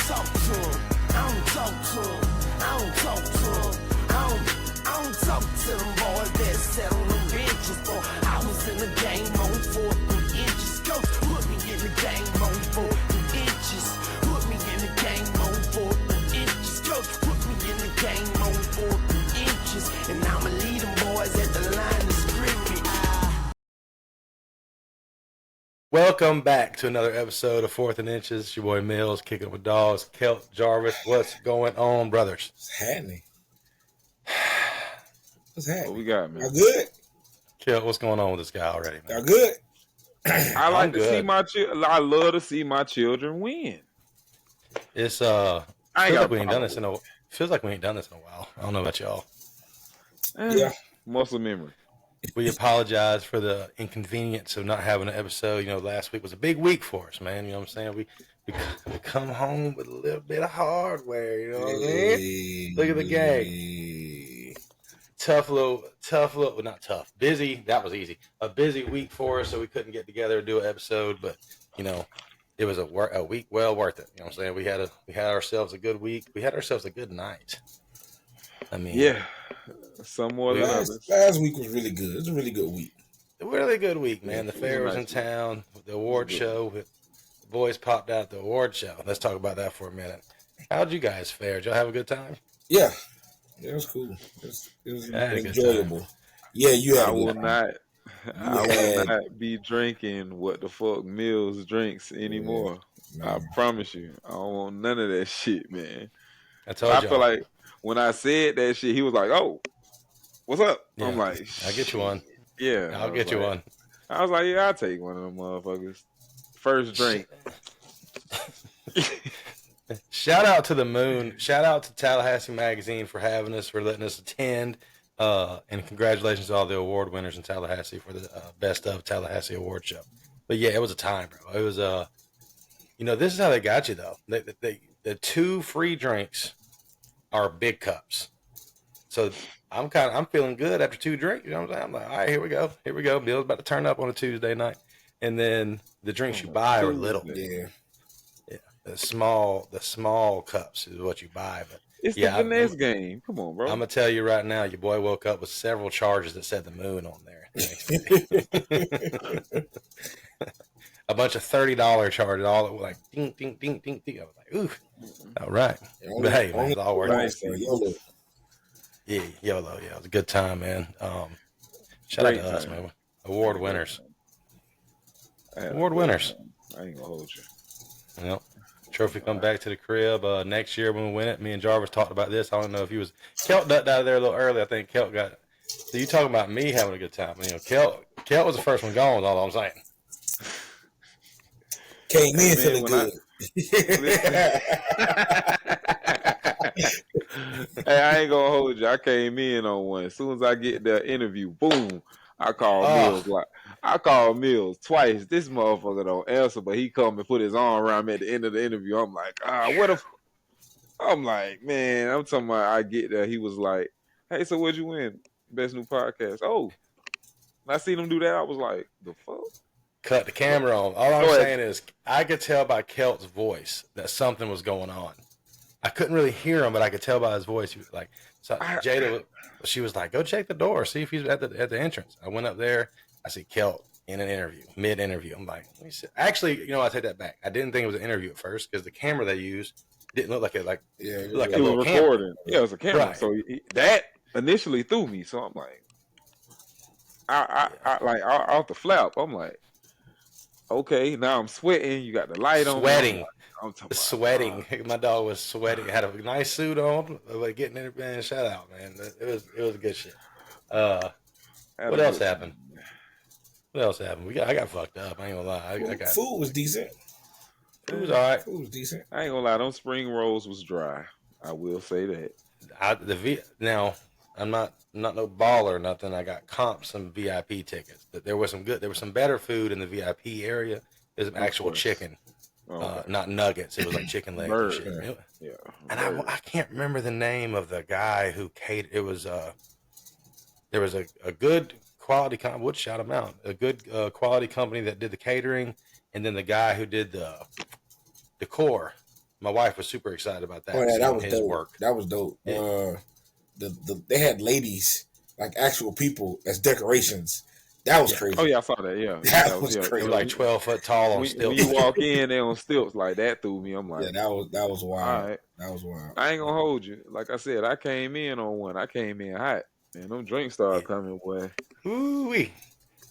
talk to him. I don't talk to him. I don't talk to him. I don't talk to them boys that sat on the benches. For I was in the game on 4 inches. Coach put me in the game on 4 inches. Put me in the game on 4 inches. Coach put me in the game on 4 inches. And I'ma lead them boys at the line of scrimmage. Welcome back to another episode of 4th and Inches. It's your boy Mills, kicking with dogs. Kelt, Jarvis, what's going on, brothers? What's happening? What's happening? What we got, man? Y'all good? Kelt, what's going on with this guy already, man? Y'all good? I like to see my I love to see my children win. It's I ain't feels got like we ain't done this in a feels like we ain't done this in a while. I don't know about y'all. Yeah. Muscle memory. We apologize for the inconvenience of not having an episode. You know, last week was a big week for us, man. You know what I'm saying? We come home with a little bit of hardware. You know what I mean? Look at the gang. Tough little, well, not tough. Busy. That was easy. A busy week for us, so we couldn't get together and do an episode. But you know, it was a week well worth it. You know what I'm saying? We had ourselves a good week. We had ourselves a good night. I mean, yeah. Some more than others. Last week was really good. It was a really good week. A really good week, man. The fair was in town. The award show. The boys popped out at the award show. Let's talk about that for a minute. How'd you guys fare? Did y'all have a good time? Yeah. It was cool. It was enjoyable. Yeah, you had I will not be drinking what the fuck Mills drinks anymore. Yeah, I promise you. I don't want none of that shit, man. I told you. I feel like when I said that shit, he was like, "Oh, what's up?" Yeah, I'm like, "I'll get you one." Yeah, I'll get you one. I was like, "Yeah, I'll take one of them motherfuckers." First drink. Shout out to the Moon. Shout out to Tallahassee Magazine for having us, for letting us attend. And congratulations to all the award winners in Tallahassee for the Best of Tallahassee Award Show. But yeah, it was a time, bro. It was you know, this is how they got you though. The 2 free drinks are big cups. So I'm feeling good after 2 drinks. You know what I'm saying? I'm like, all right, here we go. Bill's about to turn up on a Tuesday night. And then the drinks you buy are little. Yeah. The small cups is what you buy. But it's the finesse game. Come on, bro. I'm gonna tell you right now, your boy woke up with several charges that said the Moon on there. A bunch of $30 charges, all like ding, ding, ding, ding, ding. I was like, ooh, all right. But hey, man, it's all worth it. Yeah, YOLO. Yeah, it was a good time, man. Shout out to us, man. Award winners. Award winners. I ain't gonna hold you. Yep. Trophy come back to the crib next year when we win it. Me and Jarvis talked about this. I don't know if he was Kelt ducked out of there a little early. I think Kelt got. So you talking about me having a good time? You know, Kelt was the first one gone. Is all I'm saying. Came in feeling good. Hey, I ain't gonna hold you. I came in on one. As soon as I get the interview, boom, I call Mills. Like I called Mills twice. This motherfucker don't answer, but he come and put his arm around me at the end of the interview. I'm like, what if? I'm like, man, I'm talking about. I get there. He was like, hey, so what'd you win? Best new podcast. Oh, and I seen him do that. I was like, the fuck. Cut the camera on. All I'm saying is, I could tell by Kelt's voice that something was going on. I couldn't really hear him, but I could tell by his voice. He was like, so Jada, she was like, go check the door, see if he's at the entrance. I went up there. I see Kelt in an interview, mid-interview. I'm like, let me see. Actually, you know, I take that back. I didn't think it was an interview at first because the camera they used didn't look like it. Like, yeah, like it a was little recording. Camera. Yeah, it was a camera. Right. So that initially threw me. So I'm like, I off the flap. I'm like, okay, now I'm sweating. You got the light on. Sweating. I'm sweating. My dog was sweating. Had a nice suit on. Like getting in it, man. Shout out, man. It was good shit. What else happened? What else happened? I got fucked up. I ain't gonna lie. I got food was decent. Food was all right. Food was decent. I ain't gonna lie. Those spring rolls was dry. I will say that. Now I'm not no baller or nothing. I got comp some VIP tickets. There was some better food in the VIP area. There's some actual chicken. Not nuggets. It was like chicken legs and shit. Yeah. And I can't remember the name of the guy who catered. It was there was a good quality company. Would shout him out. A good quality company that did the catering, and then the guy who did the decor my wife was super excited about that. Oh yeah, that was his dope. work. That was dope. Yeah. They had ladies, like actual people as decorations. That was crazy. Oh yeah, I saw that. Yeah, that was crazy. They were like 12 foot tall on stilts. When you walk in, they on stilts. Like that threw me. I'm like, yeah, that was wild. All right. That was wild. I ain't gonna hold you. Like I said, I came in on one. I came in hot, and them drinks started coming, boy. Ooh-wee.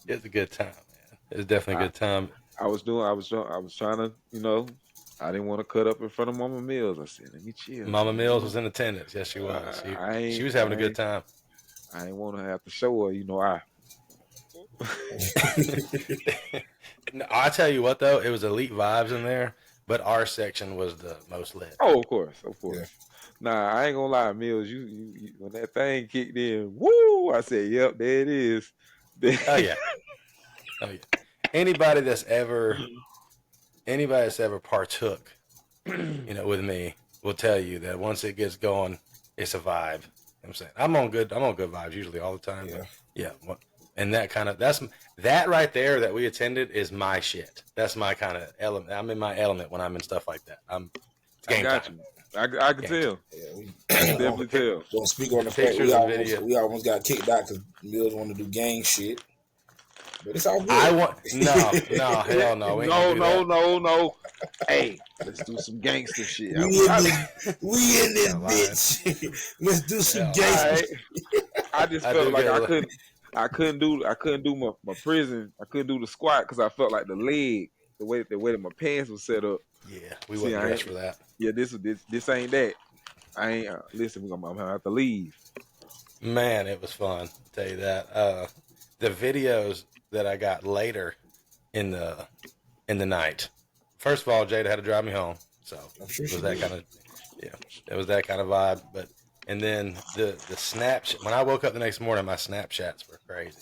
It's a good time, man. It's definitely a good time. I was trying to, I didn't want to cut up in front of Mama Mills. I said, let me chill. Mama Mills was in attendance. Yes, she was. She was having a good time. I ain't want to have to show her, No, I tell you what, though, it was elite vibes in there, but our section was the most lit. Oh, of course. Yeah. Nah, I ain't gonna lie, Mills. You when that thing kicked in, woo! I said, "Yep, there it is." Oh yeah. Anybody that's ever partook, with me, will tell you that once it gets going, it's a vibe. I'm saying I'm on good vibes usually all the time. Yeah. And that right there that we attended is my shit. That's my kind of element. I'm in my element when I'm in stuff like that. It's game time. I can tell. Yeah, we definitely tell. Don't speak on the fact we almost got kicked out because Mills wanted to do gang shit. But it's all good. Hell no. No. Hey, let's do some gangster shit. We in this bitch. Let's do some gangster shit. I just felt like I couldn't do my prison. I couldn't do the squat because I felt like the leg, the way that my pants was set up. Yeah, we wasn't dressed for that. Yeah, this ain't that. I ain't listen. I'm gonna have to leave. Man, it was fun. I'll tell you that. The videos that I got later in the night. First of all, Jada had to drive me home, so it was that kind of it was that kind of vibe. But and then the Snapchat. When I woke up the next morning, my Snapchats were crazy.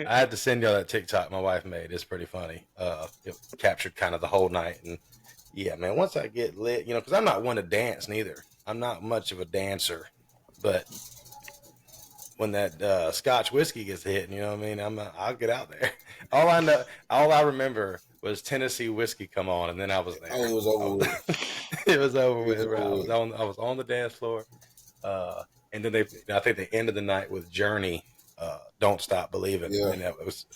I had to send y'all that TikTok my wife made. It's pretty funny. It captured kind of the whole night, and yeah, man. Once I get lit, because I'm not one to dance neither. I'm not much of a dancer, but when that Scotch whiskey gets hit, you know what I mean? I'll get out there. All I remember was Tennessee whiskey come on, and then I was there. Oh, it was over with. It was over with. I was on the dance floor, and then I think they ended the night with Journey, "Don't Stop Believing." Yeah. And that was.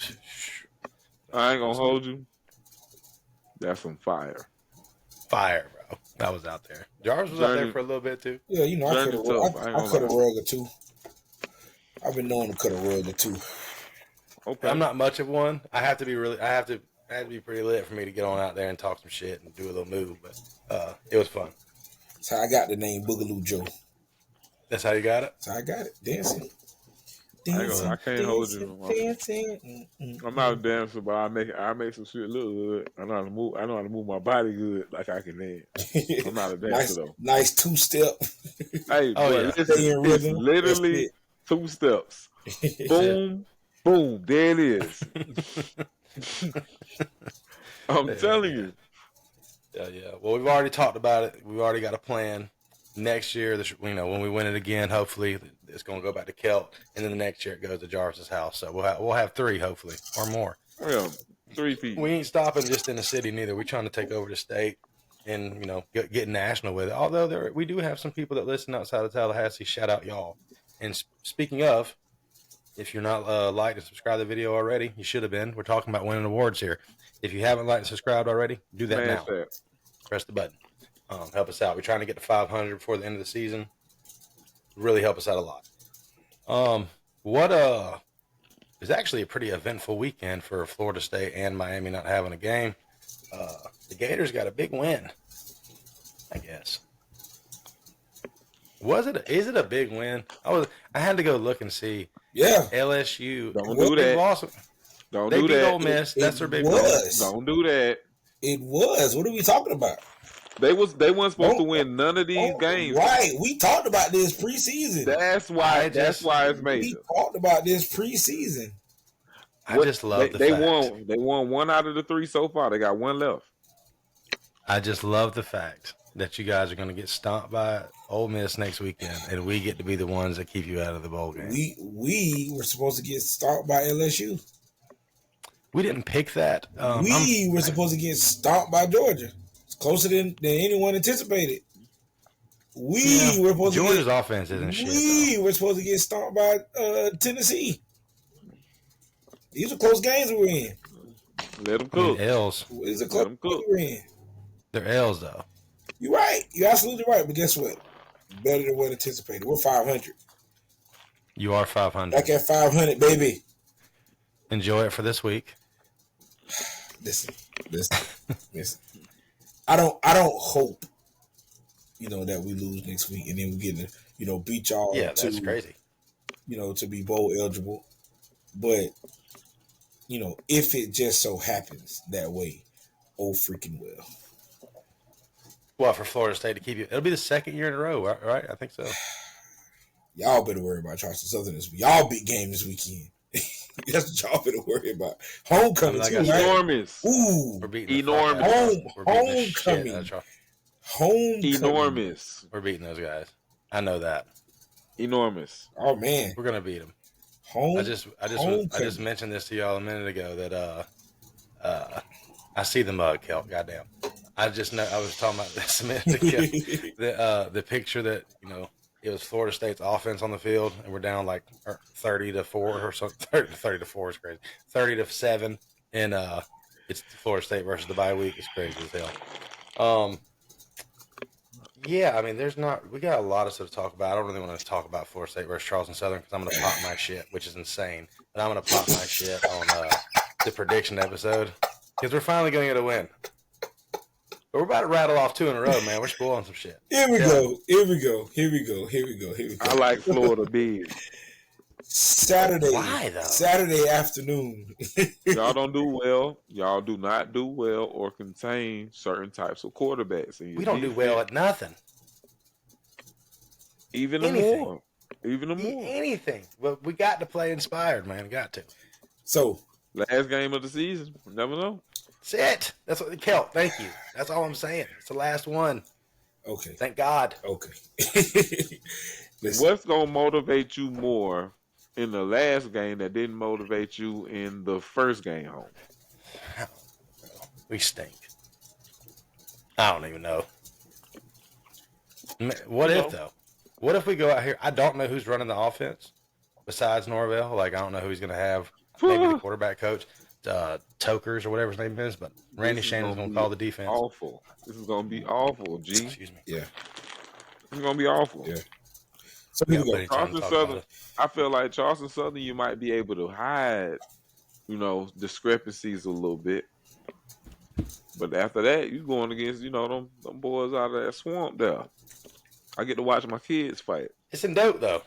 I ain't gonna hold you. That's some fire. Fire, bro. I was out there. Jarvis was out there for a little bit too. Yeah, I could have rug or two. I've been known to cut a rug or two. Okay. I'm not much of one. I have to be pretty lit for me to get on out there and talk some shit and do a little move. But it was fun. That's how I got the name Boogaloo Joe. That's how you got it? That's how I got it. Dancing. I can't hold you. Dancing. I'm not a dancer, but I make some shit look good. I know how to move my body good, like I can dance. I'm not a dancer though. Nice 2-step. Hey, it's literally 2 steps. Boom, boom. There it is. I'm telling you. Yeah. Well, we've already talked about it. We've already got a plan. Next year, when we win it again, hopefully it's going to go back to Kelt, and then the next year it goes to Jarvis's house. So we'll have 3 hopefully or more. Yeah, 3 people. We ain't stopping just in the city neither. We're trying to take over the state and get national with it. Although we do have some people that listen outside of Tallahassee. Shout out y'all. And speaking of, if you're not liked and subscribed to the video already, you should have been. We're talking about winning awards here. If you haven't liked and subscribed already, do that now. Press the button. Help us out. We're trying to get to 500 before the end of the season. Really help us out a lot. It's actually a pretty eventful weekend for Florida State and Miami not having a game. The Gators got a big win, I guess. Is it a big win? I had to go look and see. Yeah. LSU. Don't do that. They beat Ole Miss. That's their big win. Don't do that. It was. What are we talking about? They weren't supposed to win none of these games. Right. We talked about this preseason. That's why it's major. We talked about this preseason. I just love the fact. They won 1 out of the 3 so far. They got 1 left. I just love the fact that you guys are going to get stomped by Ole Miss next weekend, and we get to be the ones that keep you out of the bowl game. We were supposed to get stomped by LSU. We didn't pick that. We were supposed to get stomped by Georgia. It's closer than anyone anticipated. We were supposed Georgia's to get, offense isn't shit. We were supposed to get stomped by Tennessee. These are close games we were in. Let them cook. L's. It's a close game we were in. They're L's though. You're right. You're absolutely right. But guess what? Better than what anticipated. We're 500. You are 500. Back at 500, baby. Enjoy it for this week. Listen. I don't hope, that we lose next week and then we get to, beat y'all. Yeah, that's crazy. To be bowl eligible. But, if it just so happens that way, oh freaking well. Well, for Florida State to keep you, it'll be the second year in a row, right? I think so. Y'all better worry about Charleston Southern this week. Y'all big game this weekend. That's what y'all better worry about. Homecoming too, right? Enormous. Ooh, we're beating enormous. Homecoming. Homecoming. Enormous. We're beating those guys. I know that. Enormous. Oh man, we're gonna beat them. I just mentioned this to y'all a minute ago that I see the mug, Kelt. Goddamn. I just know I was talking about this a minute ago. The picture that it was Florida State's offense on the field, and we're down like 30-4 or something. 30-4 is crazy. 30-7, and it's Florida State versus the bye week. It's crazy as hell. Yeah, I mean, we got a lot of stuff to talk about. I don't really want to talk about Florida State versus Charleston Southern because I'm going to pop my shit, which is insane. But I'm going to pop my shit on the prediction episode because we're finally going to get a win. But we're about to rattle off 2 in a row, man. We're spoiling some shit. Here we go. I like Florida big. Saturday. Why though? Saturday afternoon. Y'all don't do well. Y'all do not do well or contain certain types of quarterbacks. We don't do well at nothing. Even more. Anything. Well, we got to play inspired, man. Got to. So, last game of the season. Never know. That's it. That's what Kelt. Thank you. That's all I'm saying. It's the last one. Okay. Thank God. Okay. What's gonna motivate you more in the last game that didn't motivate you in the first game home? We stink. I don't even know. What if though? What if we go out here? I don't know who's running the offense besides Norvell. Like I don't know who he's going to have. Maybe the quarterback coach, Tokers or whatever his name is. But Randy Shannon's going to call the defense. Awful. This is going to be awful. G. Excuse me. Yeah. It's going to be awful. Yeah. So here we go. Charleston Southern. I feel like Charleston Southern, you might be able to hide, discrepancies a little bit. But after that, you going against, them boys out of that swamp there. I get to watch my kids fight. It's in dope though.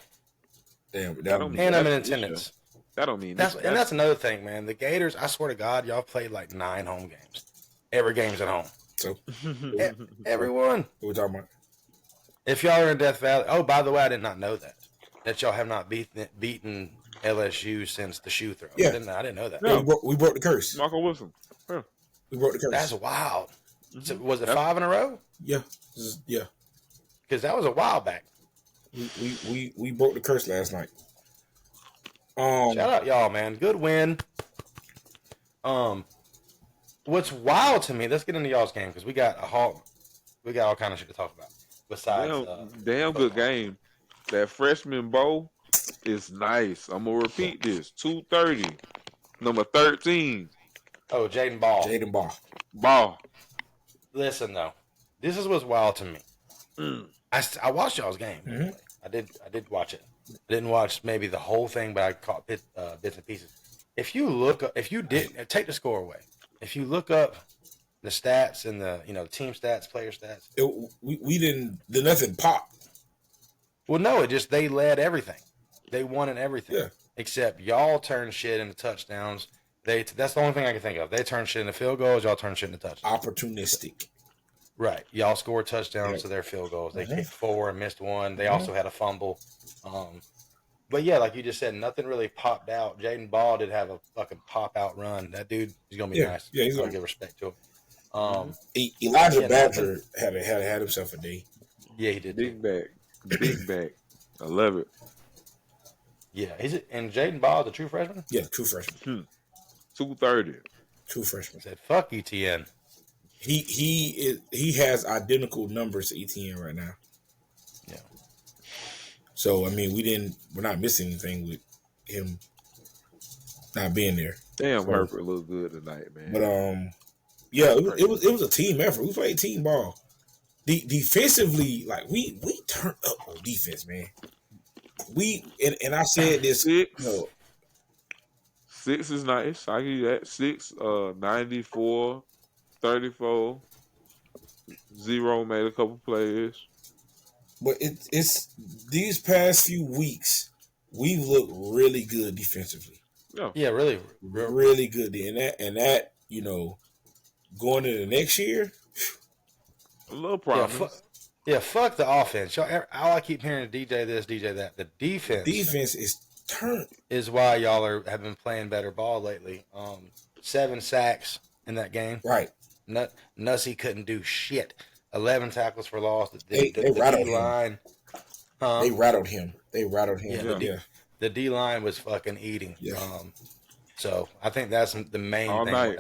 Damn, and I'm in attendance. That don't mean that's another thing, man. The Gators, I swear to God, y'all played like 9 home games. Every game's at home. So everyone. What we talking about? If y'all are in Death Valley, oh, by the way, I did not know that y'all have not beaten LSU since the shoe throw. Yeah. I didn't know that. Yeah, we broke the curse. Michael Wilson. Yeah. We broke the curse. That's wild. Mm-hmm. So, was it 5 in a row? Yeah. Yeah. Because that was a while back. We broke the curse last night. Shout out y'all, man. Good win. What's wild to me? Let's get into y'all's game because we got all kind of shit to talk about. Besides, damn good game. That freshman bowl is nice. I'm gonna repeat this. 230, number 13. Oh, Jaden Ball. Listen though, this is what's wild to me. I watched y'all's game. Mm-hmm. I did watch it. I didn't watch maybe the whole thing, but I caught bits and pieces. If you didn't take the score away, if you look up the stats and the team stats, player stats, we didn't. Nothing popped. Well, no, they led everything. They won in everything. Yeah. Except y'all turned shit into touchdowns. That's the only thing I can think of. They turned shit into field goals. Y'all turned shit into touchdowns. Opportunistic. Right. Y'all scored touchdowns to their field goals. They kicked 4 and missed 1. They also had a fumble. But yeah, like you just said, nothing really popped out. Jaden Ball did have a fucking pop out run. That dude, he's gonna be nice. Yeah, he's gonna give respect to him. Elijah Badger had himself a day. Yeah, he did. Big back. I love it. Yeah, and Jaden Ball, the true freshman. Yeah, true freshman. 230. True freshman. Said fuck ETN. He has identical numbers to ETN right now. Yeah. So I mean, we're not missing anything with him not being there. Damn, So, Herbert looked good tonight, man. But yeah, it was a team effort. We played team ball. Defensively, like we turned up on defense, man. And I said this, 6 is nice. I give you that. 6, 94, 34. 0 made a couple plays. but it's these past few weeks we've looked really good defensively. Yeah, really Good. And that going into next year, A little promise. Fuck the offense. All I keep hearing is DJ this, DJ that. The defense is turned. Is why y'all have been playing better ball lately. 7 sacks in that game. Right. Nussy couldn't do shit. 11 tackles for loss. They rattled him. They rattled him. Yeah. The D line was fucking eating. Yeah. So I think that's the main All thing. night.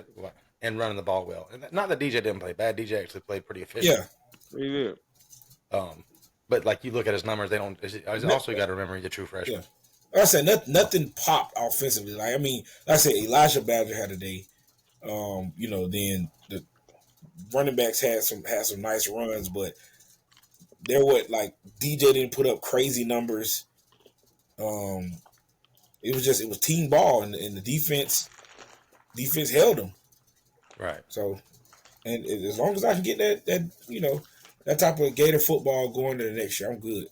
And running the ball well. And not that DJ didn't play bad. DJ actually played pretty efficient. Yeah. He did. But like you look at his numbers, they don't. Also, you got to remember he's a true freshman. Yeah. Like I said, nothing popped offensively. Like I said, Elijah Badger had a day. Then the running backs had some nice runs, but there DJ didn't put up crazy numbers. It was team ball, and the defense held them. Right. So, and as long as I can get that type of Gator football going to the next year, I'm good.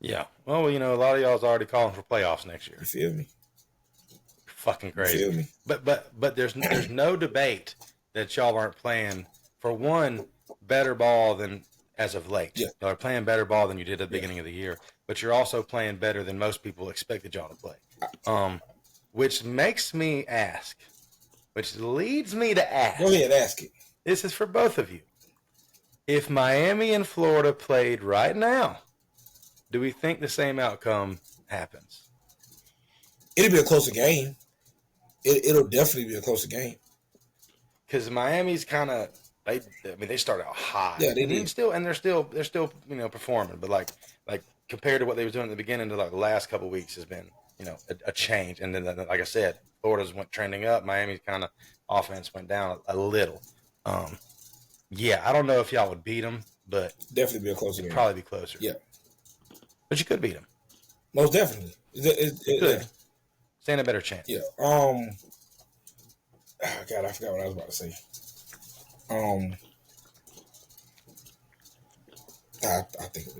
Yeah. Well, a lot of y'all's already calling for playoffs next year. You feel me? Fucking crazy. You feel me? But there's no debate that y'all aren't playing, for one, better ball than as of late. Yeah. Y'all are playing better ball than you did at the beginning of the year, but you're also playing better than most people expected y'all to play. Which makes me ask, which leads me to ask. Go ahead, ask it. This is for both of you. If Miami and Florida played right now, do we think the same outcome happens? It'll be a closer game. It'll definitely be a closer game. Because Miami's kind of they started out high. Yeah, they did. They're still performing, but like compared to what they were doing at the beginning to the last couple of weeks has been a change. And then like I said, Florida's went trending up. Miami's kind of offense went down a little. Yeah, I don't know if y'all would beat them, but definitely be a closer game. Probably be closer. Yeah, but you could beat them. Most definitely. You could stand a better chance. Yeah. God, I forgot what I was about to say. I think of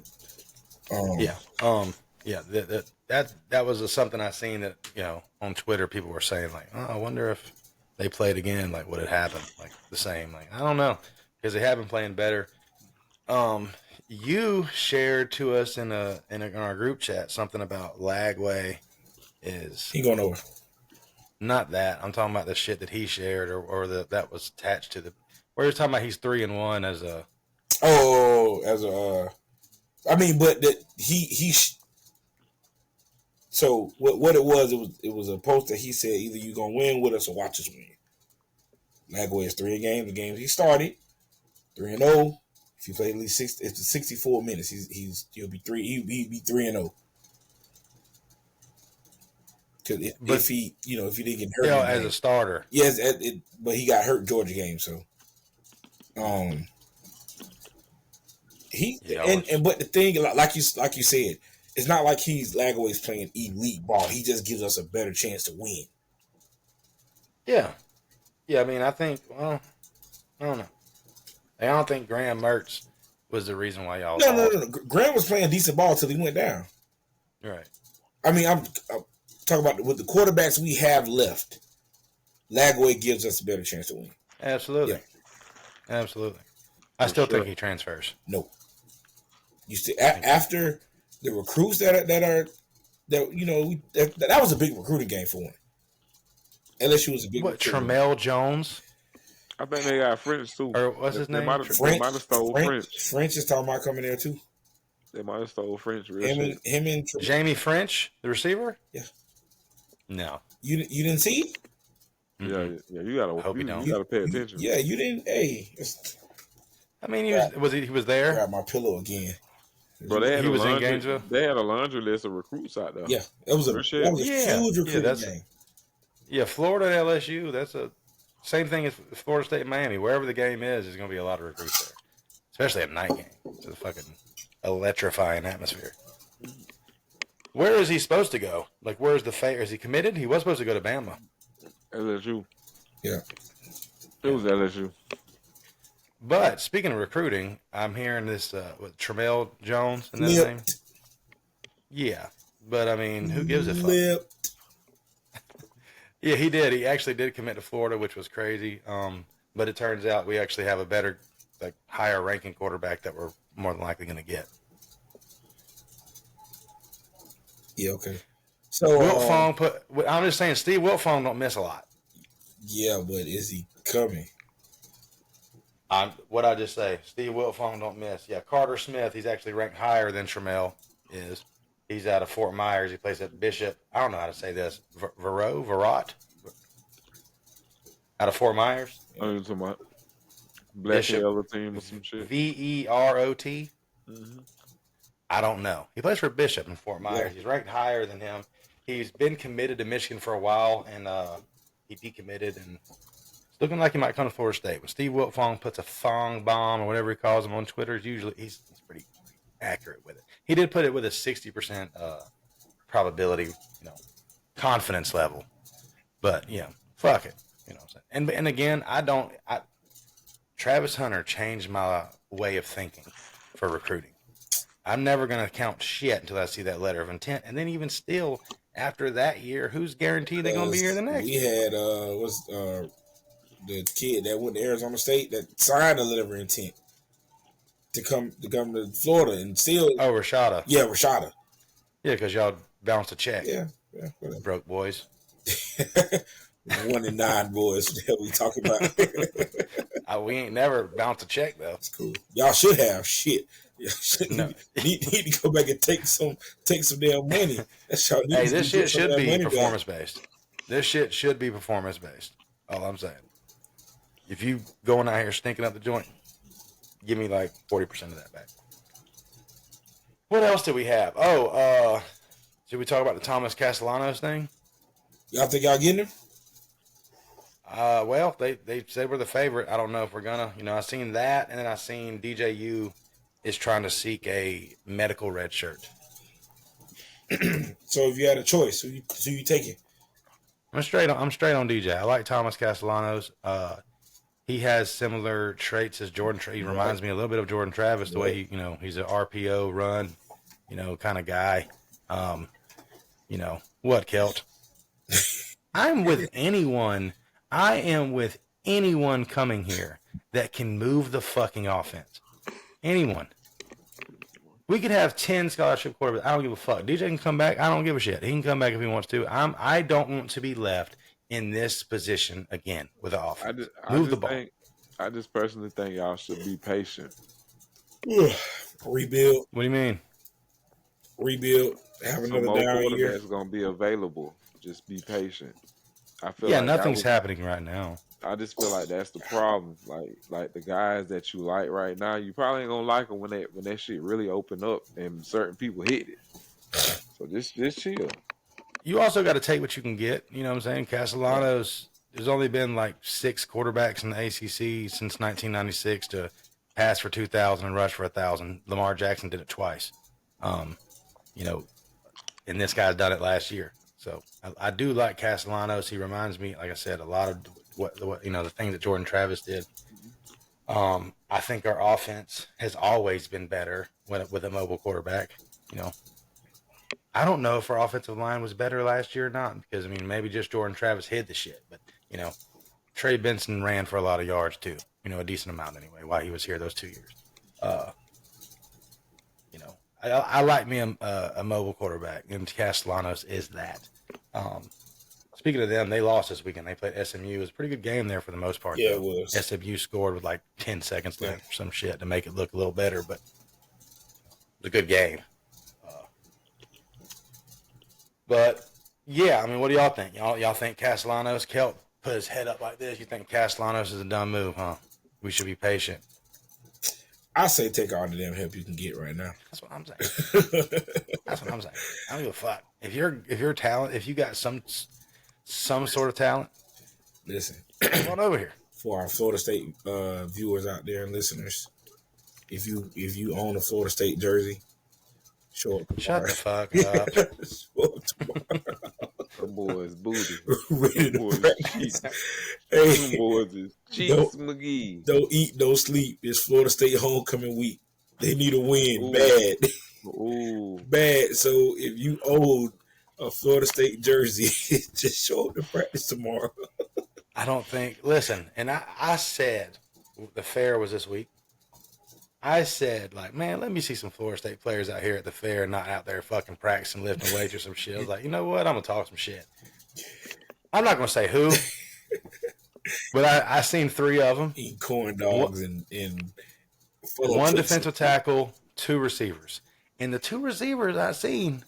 it. That was something I seen that on Twitter people were saying like, oh, I wonder if they played again, like would it happen like the same? Like I don't know, because they have been playing better. You shared to us in our group chat something about Lagway is he going over. Not that. I'm talking about the shit that he shared or that was attached to the where he was talking about he's 3-1 as a but that he so what it was a post that he said either you gonna win with us or watch us win. Lagway is 3 games. The games he started 3-0. If you play at least 64 minutes, he'll be 3-0. Because if he didn't get hurt as a starter, yes, but he got hurt Georgia game, so but the thing like you said, it's not like Lagway's playing elite ball. He just gives us a better chance to win. Yeah. I mean, I think. Well, I don't know. I don't think Graham Mertz was the reason why y'all. No. Graham was playing decent ball till he went down. Right. I mean, I'm talking about with the quarterbacks we have left. Lagway gives us a better chance to win. Absolutely. Yeah. Absolutely. I still think he transfers. No. You see, after the recruits that was a big recruiting game for one. LSU was a big. What, Tramel Jones? I think they got French too. Or what's his name? They might have stole French. French is talking about coming there too. They might have stole French. Him and Jamie French, the receiver. Yeah. No. You didn't see it? Yeah. You I hope he don't. gotta pay attention. Yeah, you didn't. Hey, I mean, he was there. grab my pillow again. But He was in Gainesville. They had a laundry list of recruits out there. Yeah, that was a huge recruiting game. Yeah, Florida and LSU. That's a same thing as Florida State and Miami. Wherever the game is, there's going to be a lot of recruits there, especially a night game. It's a fucking electrifying atmosphere. Where is he supposed to go? Like, where's the fate? Is he committed? He was supposed to go to Bama. LSU. Yeah, it was LSU. But speaking of recruiting, I'm hearing this with Tramel Jones and that name. Yeah, but I mean, who gives a fuck? Yeah, he did. He actually did commit to Florida, which was crazy. But it turns out we actually have a better, like, higher ranking quarterback that we're more than likely going to get. Yeah, okay. So Wiltfong I'm just saying, Steve Wiltfong don't miss a lot. Yeah, but is he coming? What I just say, Steve Wiltfong don't miss. Yeah, Carter Smith, he's actually ranked higher than Tramel is. He's out of Fort Myers. He plays at Bishop. I don't know how to say this. Verot? Out of Fort Myers. Oh, you're talking about Black Yellow team or some shit. Verot. Mm-hmm. I don't know. He plays for Bishop in Fort Myers. Yeah. He's ranked higher than him. He's been committed to Michigan for a while, and he decommitted, and it's looking like he might come to Florida State. When Steve Wiltfong puts a fong bomb or whatever he calls him on Twitter, he's pretty accurate with it. He did put it with a 60% probability, confidence level. But yeah, fuck it. You know what I'm saying? And again, Travis Hunter changed my way of thinking for recruiting. I'm never going to count shit until I see that letter of intent. And then even still, after that year, who's guaranteed they're going to be here the next year? We had the kid that went to Arizona State that signed a letter of intent to come to Florida and still. Oh, Rashada. Yeah, Rashada. Yeah, because y'all bounced a check. Yeah. Broke boys. 1 in 9 boys. What the hell we talking about? We ain't never bounced a check though. That's cool. Y'all should have shit. No. need to go back and take some damn money. That's y'all need. Hey, this shit should be performance based. This shit should be performance based. All I'm saying. If you going out here stinking up the joint, give me like 40% of that back. What else do we have? Should we talk about the Thomas Castellanos thing? Y'all think y'all getting him? Well, they said we're the favorite. I don't know if we're gonna. I seen that, and then I seen DJU is trying to seek a medical red shirt. So if you had a choice, who you taking? I'm straight on DJ. I like Thomas Castellanos. He has similar traits as Jordan. He reminds me a little bit of Jordan Travis. The way he's an RPO run, kind of guy. What, Kelt? I am with anyone coming here that can move the fucking offense. Anyone. We could have 10 scholarship quarterbacks. I don't give a fuck. DJ can come back. I don't give a shit. He can come back if he wants to. I don't want to be left in this position again with the offense. Move the ball. I just personally think y'all should be patient. Rebuild. What do you mean? Rebuild. Have another down year. That's going to be available. Just be patient. I feel nothing's happening right now. I just feel like that's the problem. Like the guys that you like right now, you probably ain't gonna like them when that shit really open up and certain people hit it. So just chill. You also got to take what you can get. You know what I'm saying? Castellanos, there's only been like 6 quarterbacks in the ACC since 1996 to pass for 2,000 and rush for 1,000. Lamar Jackson did it twice. And this guy's done it last year. So I do like Castellanos. He reminds me, like I said, a lot of what the things that Jordan Travis did. I think our offense has always been better with a mobile quarterback. I don't know if our offensive line was better last year or not, because maybe just Jordan Travis hid the shit. But Trey Benson ran for a lot of yards too. A decent amount anyway while he was here those 2 years. I like me a mobile quarterback, and Castellanos is that. Speaking of them, they lost this weekend. They played SMU. It was a pretty good game there for the most part. Yeah, it was. SMU scored with like 10 seconds left or some shit to make it look a little better, but it was a good game. But yeah, what do y'all think? Y'all think Castellanos, Kelt, put his head up like this. You think Castellanos is a dumb move, huh? We should be patient. I say take all the damn help you can get right now. That's what I'm saying. That's what I'm saying. I don't give a fuck. If you're talent, if you got some sort of talent, listen. Come on over here. For our Florida State viewers out there and listeners, if you own a Florida State jersey, show up tomorrow. Shut the fuck up. Show up tomorrow. Them boys booty. Ready Them boys to practice. cheeks. Hey, Them boys is cheeks McGee. don't eat, don't sleep. It's Florida State homecoming week. They need a win Ooh. bad. Ooh. Bad. So if you own a Florida State jersey, just show up to practice tomorrow. I don't think. Listen, and I said the fair was this week. I said, like, man, let me see some Florida State players out here at the fair, not out there fucking practicing lifting weights or some shit. I was like, you know what? I'm gonna talk some shit. I'm not gonna say who, but I seen 3 of them. Eating corn dogs and one defensive tackle, 2 receivers, and the 2 receivers I seen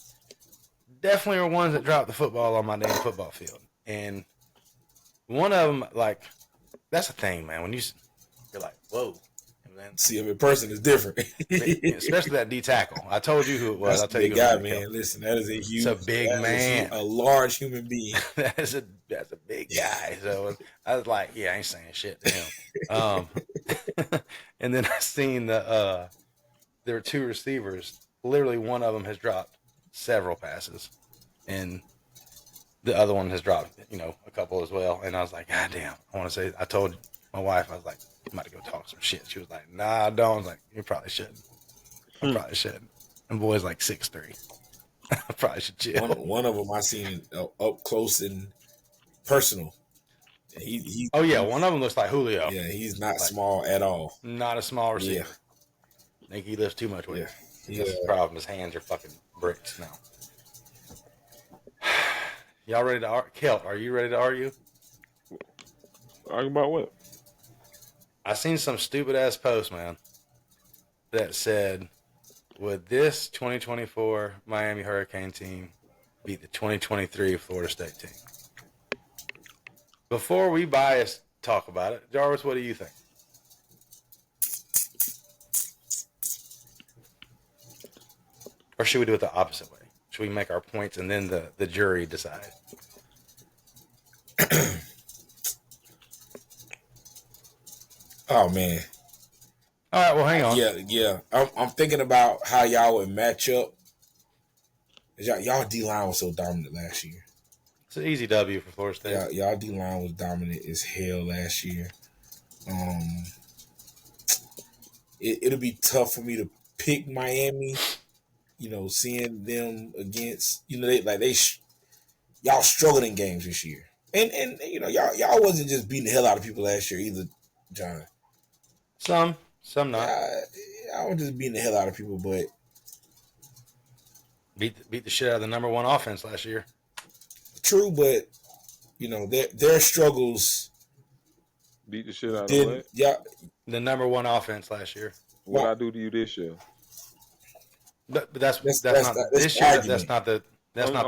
definitely are ones that dropped the football on my damn football field. And one of them, like, that's the thing, man. When you're like, whoa. Man. See him in person is different. Especially that D tackle. I told you who it was. That's I'll tell big you guy, who man. Kelt. Listen, that is a huge. It's a big man, a large human being. that's a big guy. So I was like, yeah, I ain't saying shit to him. And then I seen there were 2 receivers. Literally, one of them has dropped several passes, and the other one has dropped, a couple as well. And I was like, God damn, I want to say. I told my wife, I was like, I'm about to go talk some shit. She was like, nah, I don't. I was like, you probably shouldn't. I probably shouldn't. And boy's like 6'3". I probably should chill. One of them I seen up close and personal. He one of them looks like Julio. Yeah, he's not small at all. Not a small receiver. Yeah. I think he lifts too much weight. Yeah. That's the problem. His hands are fucking bricks now. Y'all ready to argue? Kelt, are you ready to argue? Argue about what? I seen some stupid ass post, man, that said, would this 2024 Miami Hurricane team beat the 2023 Florida State team? Before we bias talk about it, Jarvis, what do you think? Or should we do it the opposite way? Should we make our points and then the jury decide? Oh man. All right, well, hang on. Yeah. I'm thinking about how y'all would match up. Y'all D-line was so dominant last year. It's an easy W for Florida State. Y'all D-line was dominant as hell last year. It'll be tough for me to pick Miami. Seeing them against y'all struggled in games this year, and y'all wasn't just beating the hell out of people last year either, John. Some not. I was just beating the hell out of people, but beat the shit out of the number 1 offense last year. True, but their struggles beat the shit out of what? Yeah, the number 1 offense last year. What I do to you this year? But that's not this year. That's not the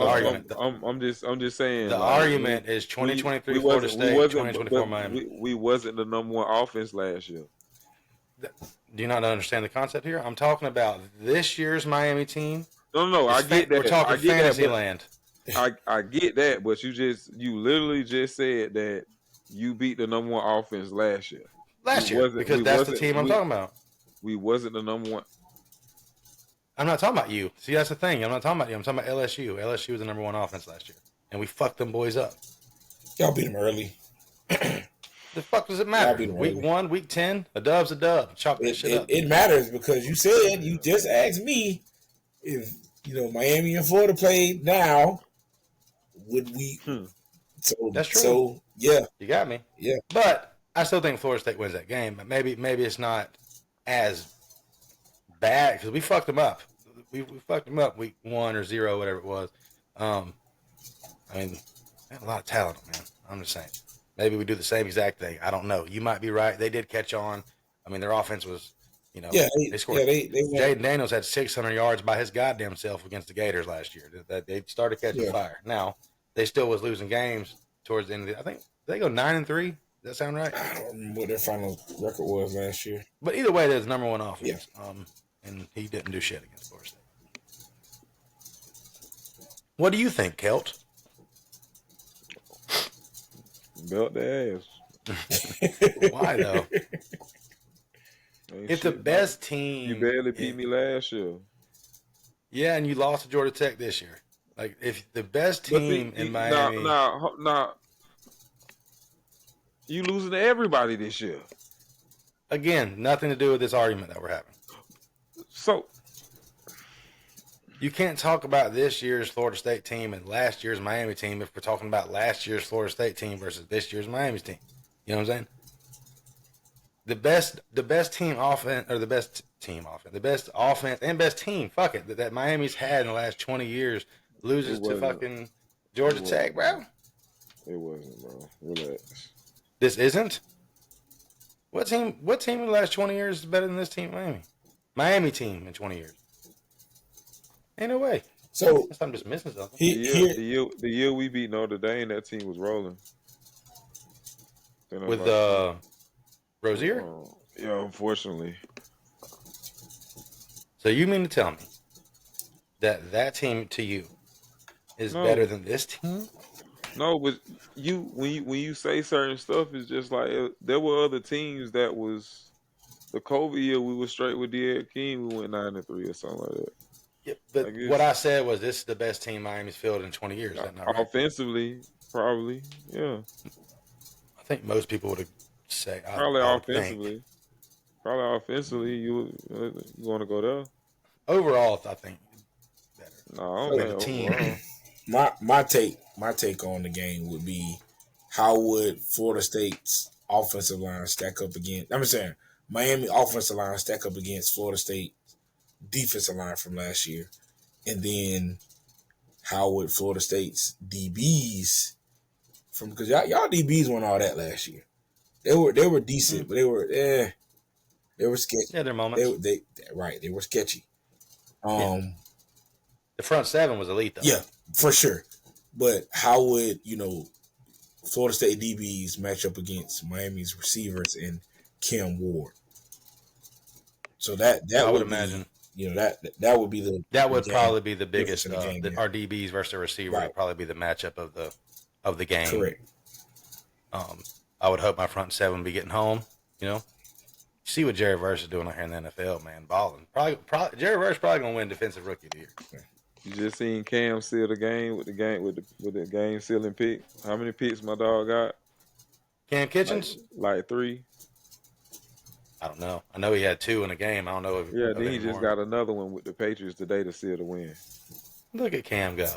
argument. I'm just saying. The argument is 2023 Florida State, 2024 Miami. We wasn't the number 1 offense last year. Do you not understand the concept here? I'm talking about this year's Miami team. No, I get that. We're talking fantasy land. I get that, but you literally just said that you beat the number 1 offense last year. Because that's the team I'm talking about. We wasn't the number 1. I'm not talking about you. See, that's the thing. I'm not talking about you. I'm talking about LSU. LSU was the number 1 offense last year, and we fucked them boys up. Y'all beat them early. The fuck does it matter? Week 1, week 10, a dub's a dub. Chalk that shit up. It matters because you just asked me if Miami and Florida played now, would we? So that's true. So yeah, you got me. Yeah, but I still think Florida State wins that game. But maybe it's not as bad because we fucked them up. We fucked them up week 1 or 0, whatever it was. I mean, they have a lot of talent, man. I'm just saying. Maybe we do the same exact thing. I don't know. You might be right. They did catch on. I mean, their offense was, they scored. Jaden Daniels had 600 yards by his goddamn self against the Gators last year. They started catching fire. Now, they still was losing games towards the end of I think they go 9-3? Does that sound right? I don't remember what their final record was last year. But either way, there's number one offense. Yeah. And he didn't do shit against Florida State. What do you think, Kelt? Belt the ass. Why though? It's the best team. You barely beat me last year. Yeah, and you lost to Georgia Tech this year. Like, if the best team in Miami. Nah. You losing to everybody this year. Again, nothing to do with this argument that we're having. So you can't talk about this year's Florida State team and last year's Miami team if we're talking about last year's Florida State team versus this year's Miami team. You know what I'm saying? The best team offense, or the best team offense, the best offense and best team, fuck it, that Miami's had in the last 20 years loses to fucking Georgia Tech, bro. It wasn't, bro. Relax. This isn't? What team in the last 20 years is better than this team, Miami? Miami team in 20 years. Ain't no way. So I'm just missing something. The year we beat Notre Dame, that team was rolling. With Rozier? Yeah, unfortunately. So you mean to tell me that team to you is better than this team? No, but when you say certain stuff, it's just like there were other teams that was the COVID year. We were straight with Derek King. We went 9-3 or something like that. Yeah, but what I said was this is the best team Miami's fielded in 20 years. Is that not right? Offensively, probably, yeah. I think most people would say probably offensively. Probably offensively, you want to go there. Overall, I think better. No, I don't think the team. My take on the game would be how would Florida State's offensive line stack up against? I'm saying Miami offensive line stack up against Florida State defensive line from last year, and then how would Florida State's DBs because y'all DBs weren't all that last year. They were decent, but they were sketchy. Yeah, their moments. They were sketchy. The front seven was elite though. Yeah, for sure. But how would Florida State DBs match up against Miami's receivers and Kim Ward? So that I would imagine. That would be probably be the biggest. Our DBs versus the receiver would probably be the matchup of the game. Correct. I would hope my front seven would be getting home. See what Jarvis is doing out here in the NFL, man, balling. Probably Jarvis probably gonna win Defensive Rookie of the Year. You just seen Cam seal the game with the game sealing pick. How many picks my dog got? Cam Kitchens? Like 3. I don't know. I know he had 2 in a game. I don't know if then he just got another one with the Patriots today to seal the win. Look at Cam go.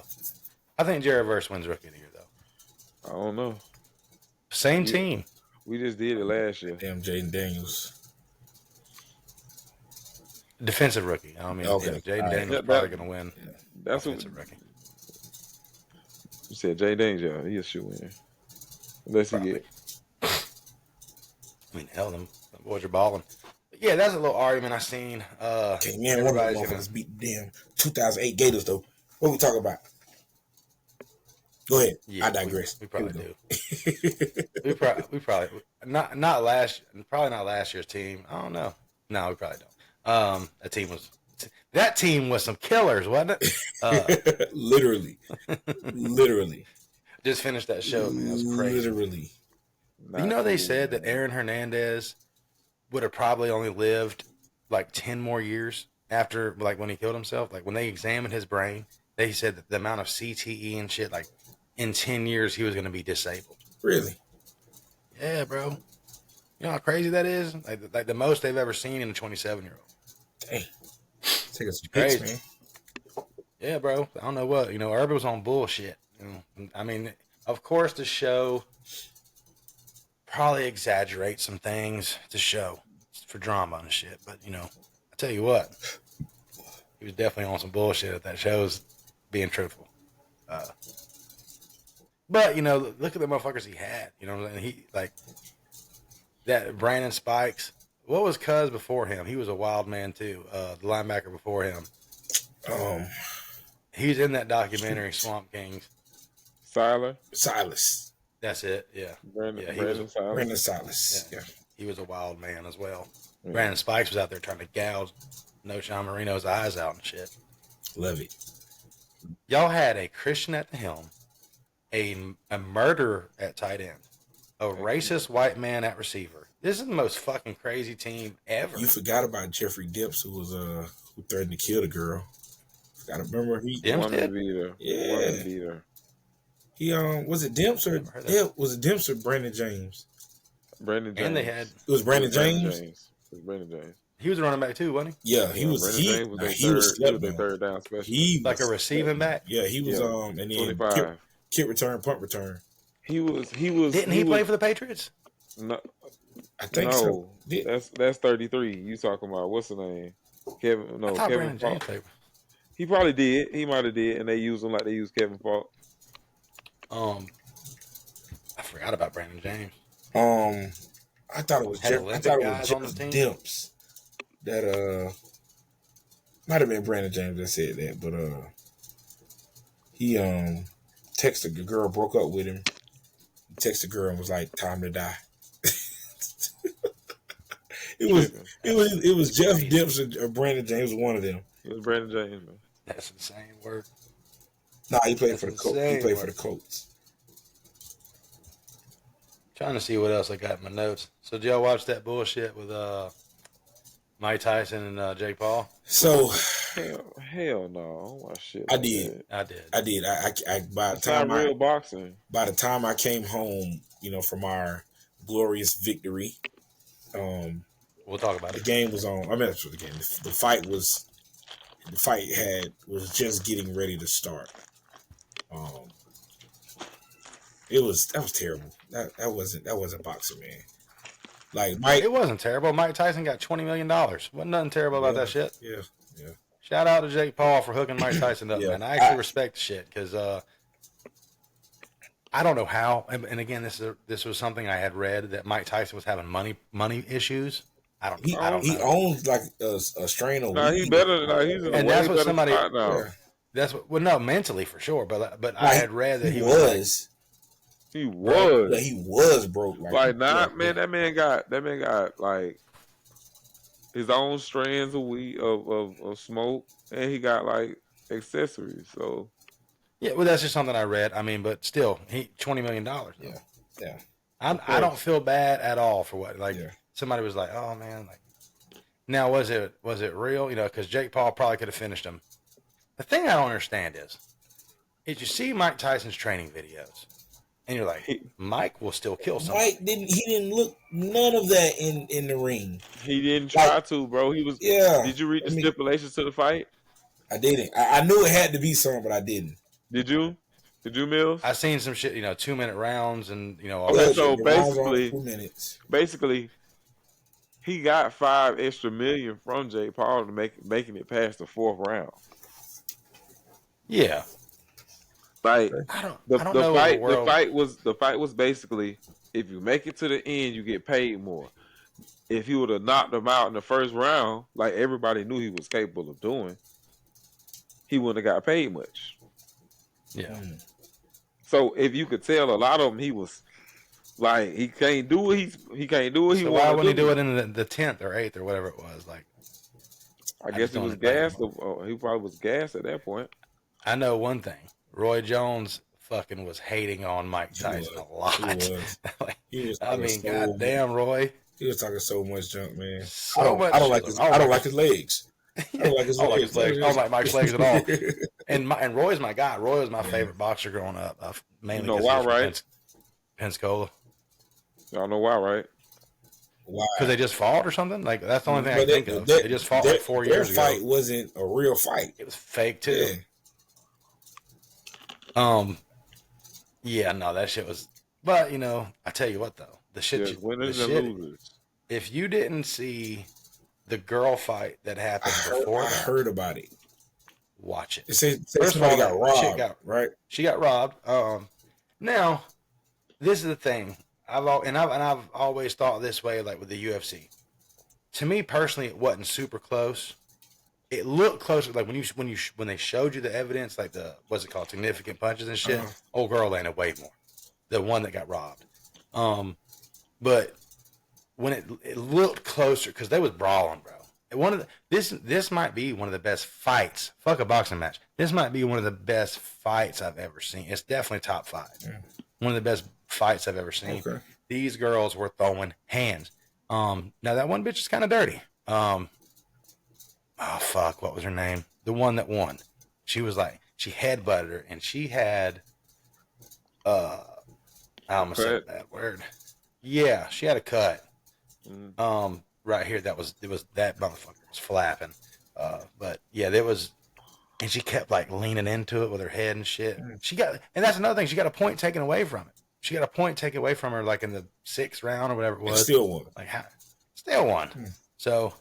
I think Jarvis wins Rookie of the Year though. I don't know. Same team. We just did it last year. Damn, Jaden Daniels. Defensive rookie. I mean, okay. Jaden Daniels is probably going to win. Yeah, that's defensive rookie. You said Jaden Daniels, he'll shoot winner. Unless he get. I mean, hell, them boys are balling. But yeah, that's a little argument I seen. Okay, man, one of the motherfuckers beat the damn 2008 Gators, though. What we talking about? Go ahead. Yeah, I digress. We probably do. we probably not last year's team. I don't know. No, we probably don't. That team was some killers, wasn't it? Literally. Just finished that show, man. That was crazy. Literally. They said that Aaron Hernandez would have probably only lived like 10 more years after, like, when he killed himself. Like, when they examined his brain, they said that the amount of CTE and shit, like, in 10 years, he was going to be disabled. Really? Yeah, bro. You know how crazy that is? Like the most they've ever seen in a 27-year-old. Dang. Take us crazy, man. Yeah, bro. I don't know what. Urban was on bullshit. I mean, of course, the show probably exaggerates some things to show for drama and shit. But, I tell you what, he was definitely on some bullshit if that show's being truthful. But, look at the motherfuckers he had. You know what I'm saying? He, like, that Brandon Spikes. What was Cuz before him? He was a wild man, too. The linebacker before him. He's in that documentary, Swamp Kings. Silas. That's it. Yeah. Brandon, Yeah, he Brandon was. Silas. Brandon Silas. Yeah. Yeah. He was a wild man as well. Yeah. Brandon Spikes was out there trying to gouge No Sean Marino's eyes out and shit. Love it. Y'all had a Christian at the helm, a murderer at tight end, a racist white man at receiver. This is the most fucking crazy team ever. You forgot about Jeffrey Dipps, who was who threatened to kill the girl. Gotta remember he. Dimps Wanted to did? be there. Yeah. Wanted to be there. He was it Dimps or Never heard that. was it Dimps or Brandon James? Brandon James. And they had It was Brandon James. It was Brandon James. he was a running back too, wasn't Yeah, he was. Brandon He James was nah, their he was third, slept their on. third down special. He he? Like a was receiving back. Yeah, he was. Yeah. And then 25. kick return, punt return. He was. Didn't he play for the Patriots? No, I think no. so. That's 33. You talking about what's the name? Kevin. No, I thought Kevin Brandon James Falk. played. He probably did. He might have did, and they used him like they used Kevin Falk. I forgot about Brandon James. I thought it was Had Jeff. I Olympic thought it guys was on the Jeff team? Dimps. That might have been Brandon James that said that, but he texted the girl, broke up with him. He texted the girl and was like, "Time to die." It was Jeff Dimps or Brandon James, one of them. It was Brandon James, man. That's insane work. Nah, he played That's for the Colts. He insane played for work. the Colts. Trying to see what else I got in my notes. So did y'all watch that bullshit with Mike Tyson and Jake Paul? So Hell no. I watch shit. I like did. that. I did. I by the It's not time real boxing. by the time I came home, from our glorious victory, We'll talk about the it. game was on. I mean, that's what the game. The fight was just getting ready to start. That was terrible. That wasn't boxing, man. Like Mike, It wasn't terrible. Mike Tyson got $20 million. Wasn't nothing terrible about that shit. Yeah. Shout out to Jake Paul for hooking Mike Tyson up, Yeah. man. I actually respect the shit because I don't know how. And again, this was something I had read that Mike Tyson was having money issues. I don't know. He owns like a strain of No, weed. he better. No, he's in a And way that's what better somebody- spot now. Yeah. That's what. Well, no, mentally for sure. But I Like, had read that he he was. was. He was. Like, he was broke. Like man, that man got like his own strands of weed of smoke, and he got like accessories. So Yeah, well, that's just something I read. I mean, but still, he $20 million. Yeah. I don't feel bad at all for what Yeah. somebody was like, oh man, like now was it real? Because Jake Paul probably could have finished him. The thing I don't understand is you see Mike Tyson's training videos, and you're like, Mike will still kill someone. Mike didn't look none of that in the ring. he didn't try to, bro. He was. Yeah. Did you read the stipulations to the fight? I didn't. I knew it had to be some, but I didn't. Did you? Did you, Mills? I seen some shit, 2-minute rounds, and all Okay, that. so The rounds were basically- 2 minutes. Basically, he got $5 extra million from Jake Paul to making it past the 4th round. Yeah, Like I don't the know. fight, The world, the fight was basically, if you make it to the end, you get paid more. If he would have knocked him out in the first round, like everybody knew he was capable of doing, he wouldn't have got paid much. yeah. So if you could tell, a lot of them, he was like, he can't do what he can't do what he So why want wouldn't to he do it in the 10th or 8th or whatever it was? Like, I guess just he don't was like gassed. him. He probably was gassed at that point. I know one thing: Roy Jones fucking was hating on Mike Tyson a lot. He was. Like, He was I talking mean, so goddamn, Roy. He was talking so much junk, man. So I don't much like shit. his. I don't like his legs. I don't like his I don't like legs. his legs. I don't like Mike's legs at all. And Roy's my guy. Roy was my favorite boxer growing up. Mainly You know 'cause why, he was from right? Pensacola. Y'all know why, right? Why? Because they just fought or something. Like that's the only thing I But can think of. They just fought like 4 years Their fight ago. wasn't a real fight. It was fake too. Yeah, no, that shit was. But I tell you what though, the shit. There's winners the and shit losers. if you didn't see the girl fight that happened before I that, heard about it. watch it. It said First of somebody all, got shit robbed, got- right? She got robbed. Now, this is the thing. I've always thought this way, like with the UFC. To me personally, it wasn't super close. It looked closer, like when they showed you the evidence, like what's it called, significant punches and shit. Old girl landed way more. the one that got robbed. But when it looked closer, because they was brawling, bro. This might be one of the best fights. Fuck a boxing match. This might be one of the best fights I've ever seen. It's definitely top 5. Yeah. One of the best fights I've ever seen. Okay. These girls were throwing hands. Now that one bitch is kind of dirty. Oh fuck, what was her name? The one that won. She was like, she headbutted her, and she had I almost said that word. Yeah, she had a cut. Right here, that motherfucker was flapping. But yeah, there was, and she kept like leaning into it with her head and shit. And that's another thing. She got a point taken away from it. She got a point taken away from her like in the 6th round or whatever it was. Still won. Like still won. So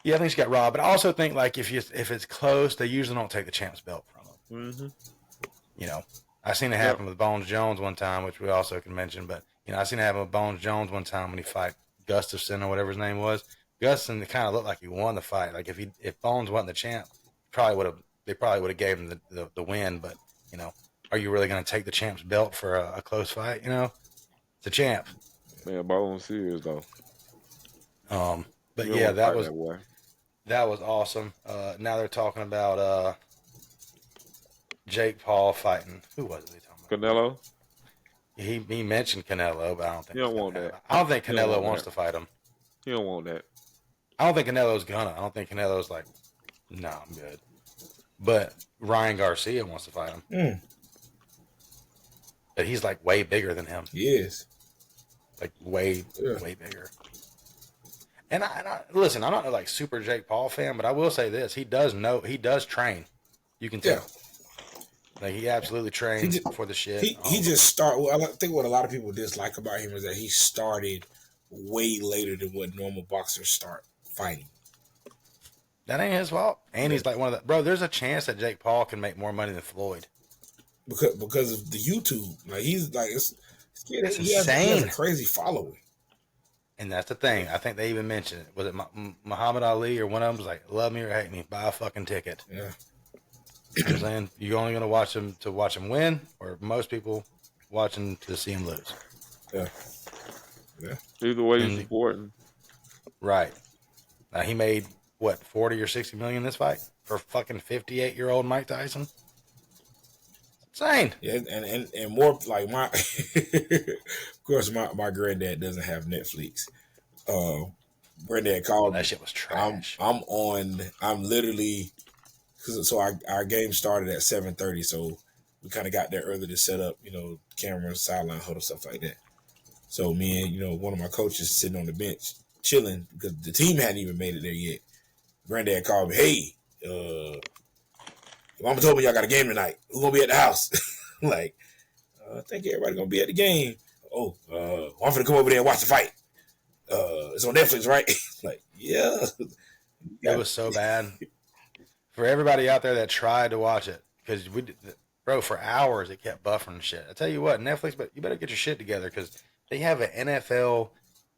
yeah, I think she got robbed. But I also think like if it's close, they usually don't take the champ's belt from them. You know, I seen it happen with Bones Jones one time, which we also can mention. But you know, I seen it happen with Bones Jones one time when he fight Gustafson or whatever his name was. Gustafson kind of looked like he won the fight. Like if Bones wasn't the champ, they probably would have gave him the win. But you know, are you really going to take the champ's belt for a close fight? You know, it's a champ. Man, Bones is though. But yeah, that was awesome. Now they're talking about Jake Paul fighting. Who was it they talking about? Canelo. He mentioned Canelo, but I don't think you don't want that. I don't think Canelo wants to fight him. You don't want that. I don't think Canelo's gonna. I don't think Canelo's like, no, I'm good. But Ryan Garcia wants to fight him. But he's like way bigger than him. He is. Like way bigger. And I listen, I'm not like super Jake Paul fan, but I will say this: he does train. You can tell. Like he absolutely trains for the shit. He just started. Well, I think what a lot of people dislike about him is that he started way later than what normal boxers start fighting. That ain't his fault. And he's like one of the bro. There's a chance that Jake Paul can make more money than Floyd because of the YouTube. Like he's like it's insane. He has a crazy following. And that's the thing. I think they even mentioned it. Was it Muhammad Ali or one of them was like, "Love me or hate me, buy a fucking ticket." Yeah. You know what I'm saying? You're only going to watch him win, or most people watching to see him lose. Yeah. Either way is important. Right. He made what 40 or 60 million this fight for fucking 58-year-old Mike Tyson. Insane. Yeah, and more like my, of course my granddad doesn't have Netflix. Granddad called that shit was trash. I'm literally. So our game started at 7:30, so we kind of got there early to set up, you know, cameras, sideline huddle, stuff like that. So me and, you know, one of my coaches sitting on the bench chilling because the team hadn't even made it there yet. Granddad called me, "Hey, Mama told me y'all got a game tonight. Who gonna be at the house?" I'm like, I think everybody gonna be at the game. I'm gonna come over there and watch the fight. It's on Netflix, right? Like, yeah. It was so bad. For everybody out there that tried to watch it, because for hours it kept buffering and shit. I tell you what, Netflix, but you better get your shit together because they have an NFL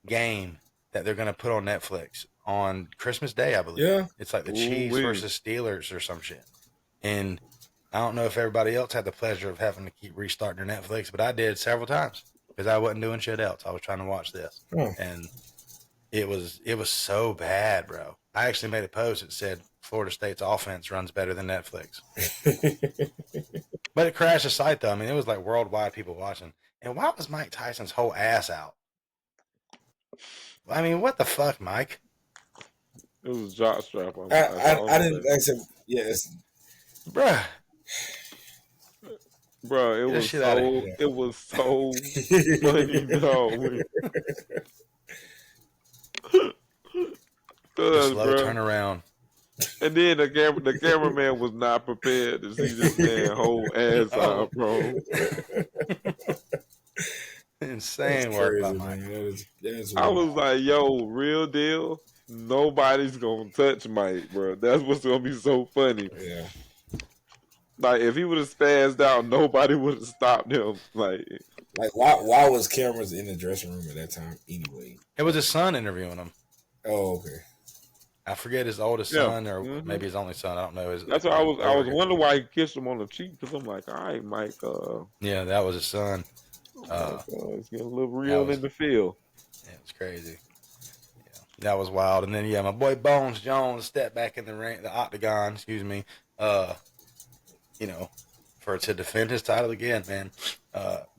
game that they're going to put on Netflix on Christmas Day, I believe. Yeah. It's like the Chiefs versus Steelers or some shit. And I don't know if everybody else had the pleasure of having to keep restarting their Netflix, but I did several times because I wasn't doing shit else. I was trying to watch this. And it was so bad, bro. I actually made a post that said Florida State's offense runs better than Netflix. But it crashed the site, though. I mean, it was like worldwide people watching. And why was Mike Tyson's whole ass out? I mean, what the fuck, Mike? It was a jock strap. I didn't. I said, yes, bruh. Bro, it was so funny, dog. Slow turnaround. And then the cameraman was not prepared to see this man whole ass out, bro. Insane work by Mike. I was like, yo, real deal. Nobody's gonna touch Mike, bro. That's what's gonna be so funny. Yeah. Like if he would have spazzed out, nobody would have stopped him. Like why was cameras in the dressing room at that time anyway? It was his son interviewing him. Oh, okay. I forget his oldest son or maybe his only son. I don't know. That's why I was wondering why he kissed him on the cheek because I'm like, all right, Mike. Yeah, that was his son. It's getting a little real in the field. Yeah, it was crazy. Yeah, that was wild. And then my boy Bones Jones stepped back in the ring, the octagon. Excuse me. To defend his title again, man.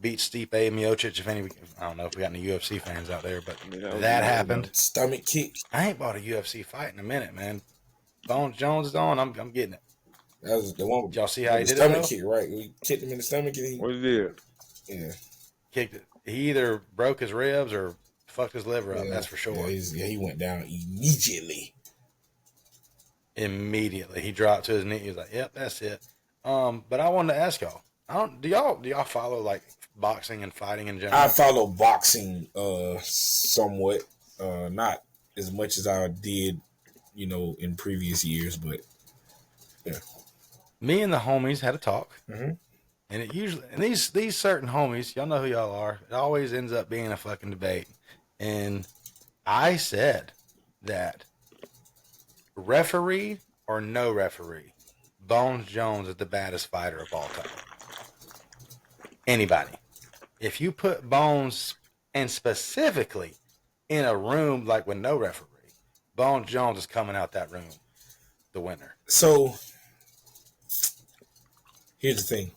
Beat Stipe Miocic. I don't know if we got any UFC fans out there, but that happened. Stomach kick. I ain't bought a UFC fight in a minute, man. Bones Jones is on. I'm getting it. That was the one. Did y'all see how he did stomach it? Kick, right? We kicked him in the stomach. What he did? Yeah. Kicked it. He either broke his ribs or fucked his liver up. That's for sure. Yeah, he went down immediately. Immediately, he dropped to his knee. He was like, "Yep, that's it." But I wanted to ask y'all. Do y'all follow like boxing and fighting in general? I follow boxing somewhat, not as much as I did, in previous years, but yeah. Me and the homies had a talk, Mm-hmm. and these certain homies, y'all know who y'all are. It always ends up being a fucking debate, and I said that referee or no referee, Bones Jones is the baddest fighter of all time. Anybody. If you put Bones, and specifically in a room like with no referee, Bones Jones is coming out that room the winner. So, here's the thing.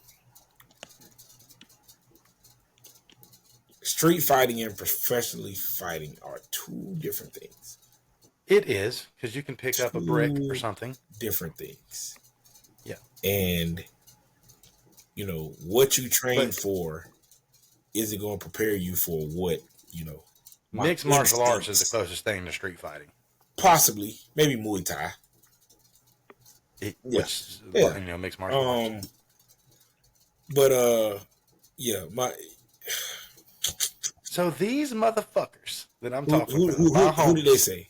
Street fighting and professionally fighting are two different things. It is, because you can pick up a brick or something. Different things. Yeah. And, what you train for, is it going to prepare you for what, Mixed martial arts is the closest thing to street fighting. Possibly. Maybe Muay Thai. Mixed martial arts. But, So these motherfuckers that I'm talking about, who did they say?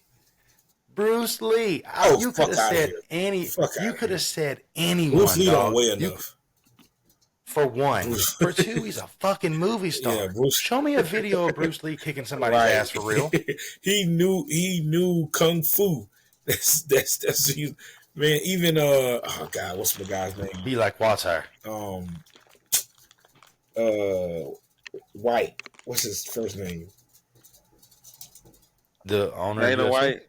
Bruce Lee. You could have said You could have said anyone. Bruce Lee don't weigh enough. For one. For two, he's a fucking movie star. Yeah, Show me a video of Bruce Lee kicking somebody's ass for real. He knew kung fu. That's man. Even oh god, what's my guy's name? Be like water. White. What's his first name? The owner. Dana White.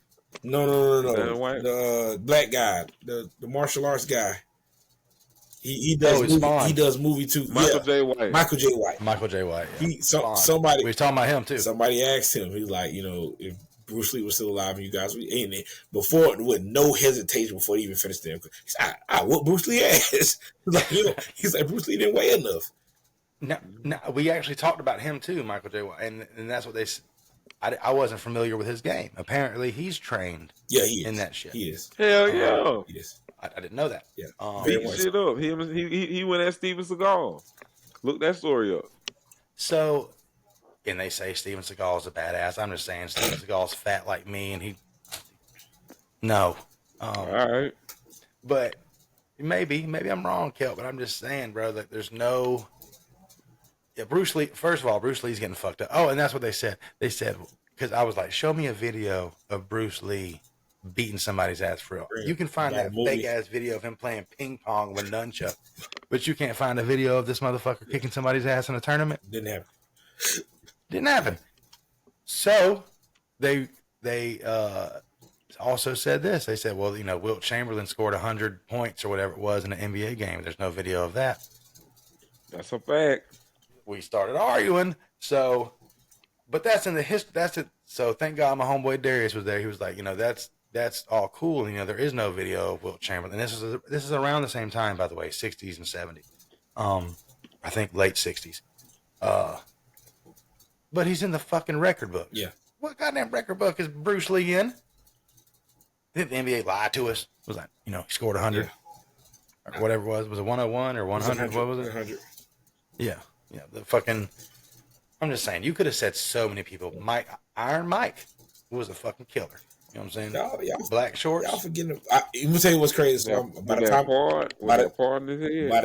No. Dana White? The black guy, the martial arts guy. He does movie. He does movie too. Michael J. White. Michael J. White. Yeah. Somebody. We was talking about him too. Somebody asked him. He's like, if Bruce Lee was still alive and you guys were in it before, with no hesitation before he even finished them. He said, I whoop Bruce Lee ass. He's like Bruce Lee didn't weigh enough. No, we actually talked about him too, Michael J. White, and that's what they said. I wasn't familiar with his game. Apparently, he's trained. Yeah, he is. In that shit. He is. Hell yeah. He is. I didn't know that. Yeah. Beat shit up. He went at Steven Seagal. Look that story up. So, and they say Steven Seagal is a badass. I'm just saying Steven Seagal's fat like me, and he. No. All right. But maybe I'm wrong, Kelt. But I'm just saying, bro, that there's no. Yeah, Bruce Lee. First of all, Bruce Lee's getting fucked up. Oh, and that's what they said. They said, because I was like, show me a video of Bruce Lee beating somebody's ass for real. You can find that fake ass video of him playing ping pong with nunchuck, but you can't find a video of this motherfucker kicking somebody's ass in a tournament. Didn't happen. So they also said this. They said, well, Wilt Chamberlain scored 100 points or whatever it was in an NBA game. There's no video of that. That's a fact. We started arguing, but that's in the history. That's it. So thank God my homeboy Darius was there. He was like, that's all cool. There is no video of Wilt Chamberlain. And this is around the same time, by the way, 60s and 70s. I think late 60s. But he's in the fucking record book. Yeah. What goddamn record book is Bruce Lee in? Did the NBA lie to us? It was like, he scored 100 or whatever it was. Was it 101 or 100? What was it? 100. Yeah. The fucking. I'm just saying, you could have said so many people. Iron Mike was a fucking killer. You know what I'm saying? Y'all, black shorts. Y'all forgetting. I'm gonna tell you what's crazy. So by the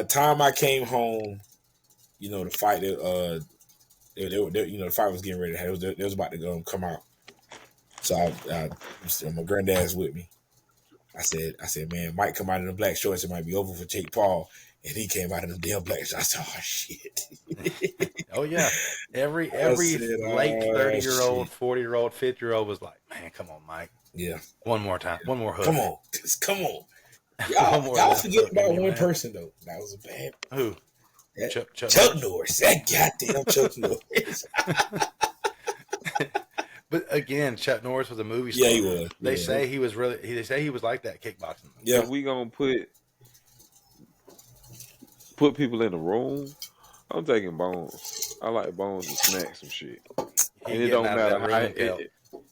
time I came home, the fight that the fight was getting ready to have. It was about to come out. So my granddad's with me. I said, man, Mike come out in the black shorts, it might be over for Jake Paul. And he came out in the damn black shorts. I said, oh shit. Oh yeah, every said, late 30-year-old, shit. 40-year-old, 50-year-old was like, man, come on, Mike. Yeah. One more time, one more hook. Come on. One more Y'all left forget hook about in you, one man. person though. That was a bad. Who? Chuck Chuck Norris. That goddamn Chuck Norris. But again, Chuck Norris was a movie star. Yeah, he was. They say he was really. They say he was like that kickboxing. Yeah. If we gonna put people in the room, I'm taking Bones. I like Bones to smack some shit. And it don't matter how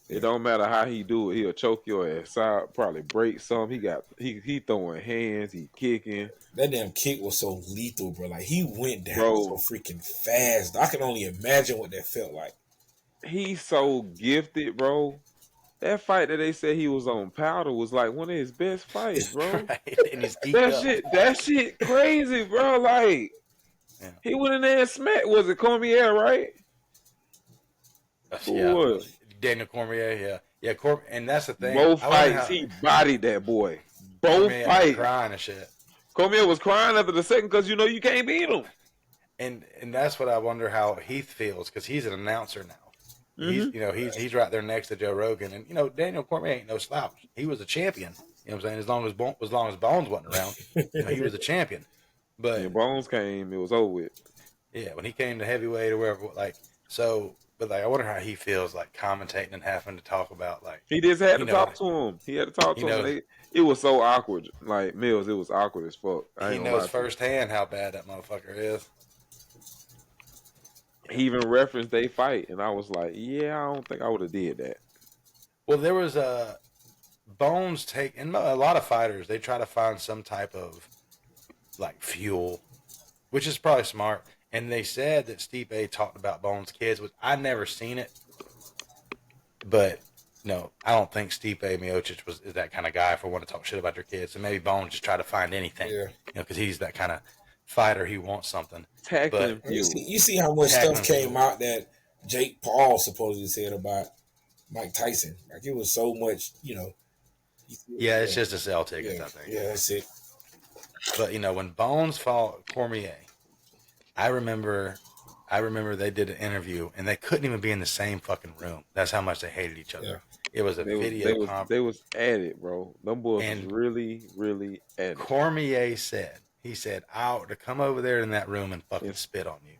it don't matter how he do it. He'll choke your ass out, probably break some. He throwing hands, he kicking. That damn kick was so lethal, bro. Like he went down so freaking fast. I can only imagine what that felt like. He's so gifted, bro. That fight that they said he was on powder was like one of his best fights, bro. Right. And he's that shit crazy, bro. Like he went in there and smacked. Was it Cormier, right? Yeah. Daniel Cormier, yeah. And that's the thing. Both fights, he bodied that boy. Both fights. Crying and shit. Cormier was crying after the second because you can't beat him. And that's what I wonder how Heath feels because he's an announcer now. Mm-hmm. He's right there next to Joe Rogan, and Daniel Cormier ain't no slouch. He was a champion. You know what I'm saying? As long as Bones wasn't around, he was a champion. But when Bones came, it was over with. Yeah, when he came to heavyweight or wherever, But I wonder how he feels like commentating and having to talk about he just had to talk to him. He had to talk to him. It was so awkward. Like Mills, it was awkward as fuck. He knows firsthand how bad that motherfucker is. He even referenced they fight, and I was like, yeah, I don't think I would have did that. Well, there was Bones and a lot of fighters, they try to find some type of fuel, which is probably smart. And they said that Stipe talked about Bones' kids, which I never seen it. But no, I don't think Stipe Miocic is that kind of guy for wanting to talk shit about your kids. So maybe Bones just try to find anything, because he's that kind of fighter. He wants something. But you see how much stuff came out that Jake Paul supposedly said about Mike Tyson. Like it was so much, Yeah, it's just a sell ticket, I think. Yeah, that's it. But when Bones fought Cormier, I remember they did an interview and they couldn't even be in the same fucking room. That's how much they hated each other. Yeah. It was video conference. They was at it, bro. Them boys was really, really at it. Cormier said, "I'll to come over there in that room and fucking spit on you."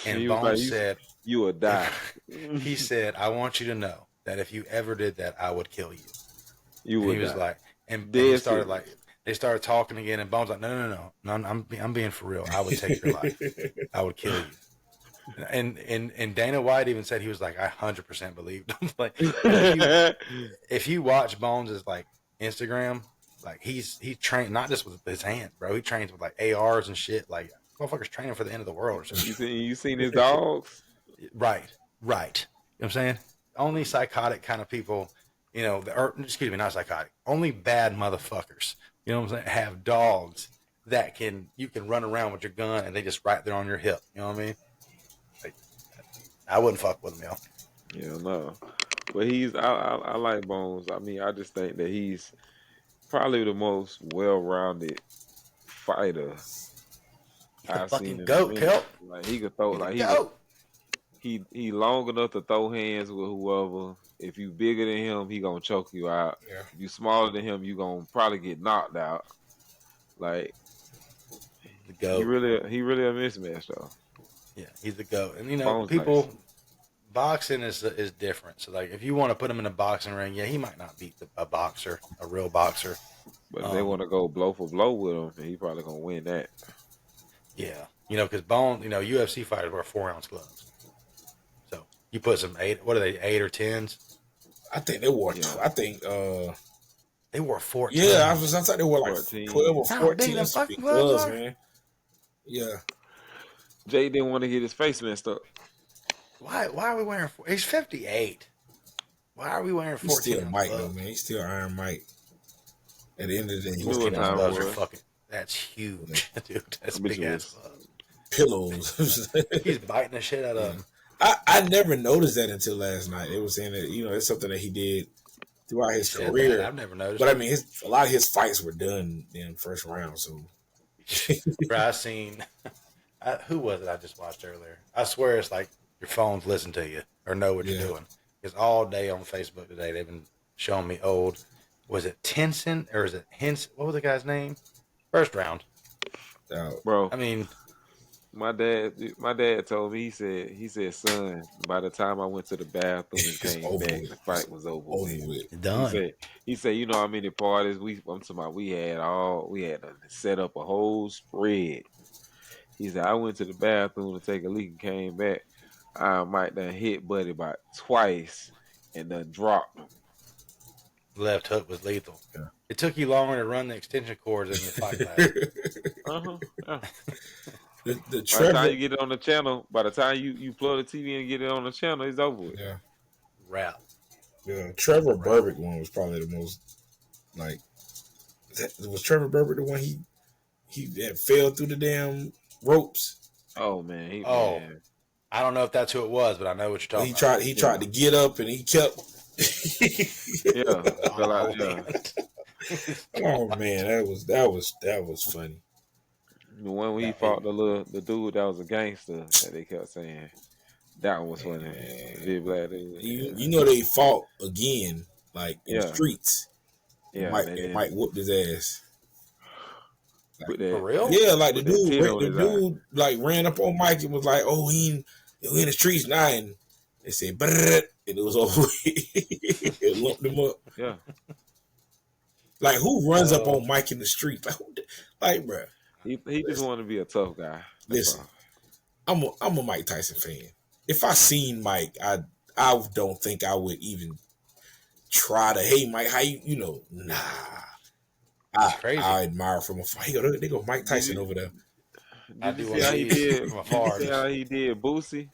And Bones said, "You would die." He said, "I want you to know that if you ever did that, I would kill you." You would. He was like, and he started they started talking again, and Bones like, no, I'm being for real. I would take your life. I would kill you. And Dana White even said he was like, I 100% believed him. If you watch Bones' Instagram, he's trained not just with his hands, bro. He trains with ARs and shit. Motherfuckers training for the end of the world or something. You seen his dogs? Right. You know what I'm saying? Only psychotic kind of people, excuse me, not psychotic. Only bad motherfuckers. You know what I'm saying? Have dogs that you can run around with your gun and they just right there on your hip. You know what I mean? I wouldn't fuck with him, yo. Yeah, no. But I like Bones. I mean, I just think that he's probably the most well-rounded fighter I've seen. Goat, Kelt. He could throw. He long enough to throw hands with whoever. If you bigger than him, he gonna choke you out. Yeah. If you smaller than him, you gonna probably get knocked out. The goat. He really a mismatch though. Yeah, he's the goat. And people, boxing is different. So if you want to put him in a boxing ring, he might not beat a real boxer. But if they want to go blow for blow with him, he probably gonna win that. Yeah, because Bone, UFC fighters wear 4-ounce gloves. So you put some 8 or 10s. I think they wore. I think they wore 14. Yeah, I thought they wore 12 or 14 gloves, man. Yeah. Jay didn't want to get his face messed up. Why are we wearing? He's 58. Why are we wearing 14? He's still Mike, though, man. He's still Iron Mike. At the end of the day, gloves are fucking. That's huge, dude. That's big ass gloves. Pillows. He's biting the shit out of them. I never noticed that until last night. They were saying that it's something that he did throughout his Said career. that. I've never noticed. But I mean, a lot of his fights were done in the first round. So, Bro, I seen who was it I just watched earlier? I swear it's like your phones listen to you or know what you're doing. Because all day on Facebook today they've been showing me old. Was it Tenson or is it Henson? What was the guy's name? First round. Bro. I mean, my dad told me, he said, son, by the time I went to the bathroom and came back, the fight was over with. Done. He said, you know how many parties I'm talking about, we had to set up a whole spread. He said, I went to the bathroom to take a leak and came back. I might done hit Buddy about twice and done dropped him. Left hook was lethal. Yeah. It took you longer to run the extension cords than the fight lasted. Yeah. The By the Trevor, time you get it on the channel, by the time you plug the TV and get it on the channel, it's over with. yeah, Wrap. yeah. Trevor Burbick one was probably the most like. Was Trevor Burbick the one he that fell through the damn ropes? Oh man, man. I don't know if that's who it was, but I know what you're talking about. He tried to get up and he kept. Oh man, that was funny. The one where he fought the dude that was a gangster that they kept saying. That one was funny. You know they fought again, like in the streets. Yeah, Mike whooped his ass. Like, for real? Yeah, like the dude like ran up on Mike and was like, "Oh, he in the streets now," and they said, "Brrr," and it was over. It lumped him up. Yeah. Like who runs up on Mike in the street? Like bro. He just wanted to be a tough guy. Listen, I'm a Mike Tyson fan. If I seen Mike, I don't think I would even try to. Hey, Mike, how you nah. I admire from afar. They go Mike Tyson over there. Did you see how he did from afar? You see how he did Boosie?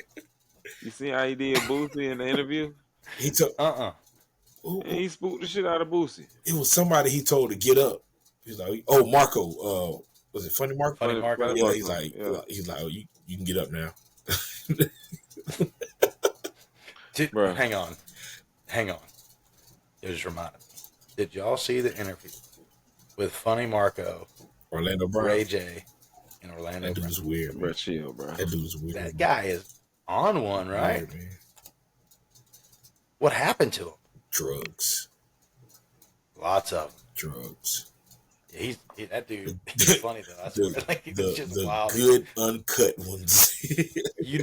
You see how he did Boosie in the interview? He took and he spooked the shit out of Boosie. It was somebody he told to get up. He's like, "Oh, Marco, was it Funny Marco?" Funny Marco. Yeah, he's like, "Oh, you can get up now." Dude, hang on. It just reminded me. Did y'all see the interview with Funny Marco, Orlando Brown, Ray J, and Orlando Brown? That dude is weird, bro. Chill, bro. That dude is weird. That guy is on one, right? Weird, man. What happened to him? Drugs. Lots of them. Drugs. Yeah, that dude. He's funny though. I swear. The wild. Good uncut ones. You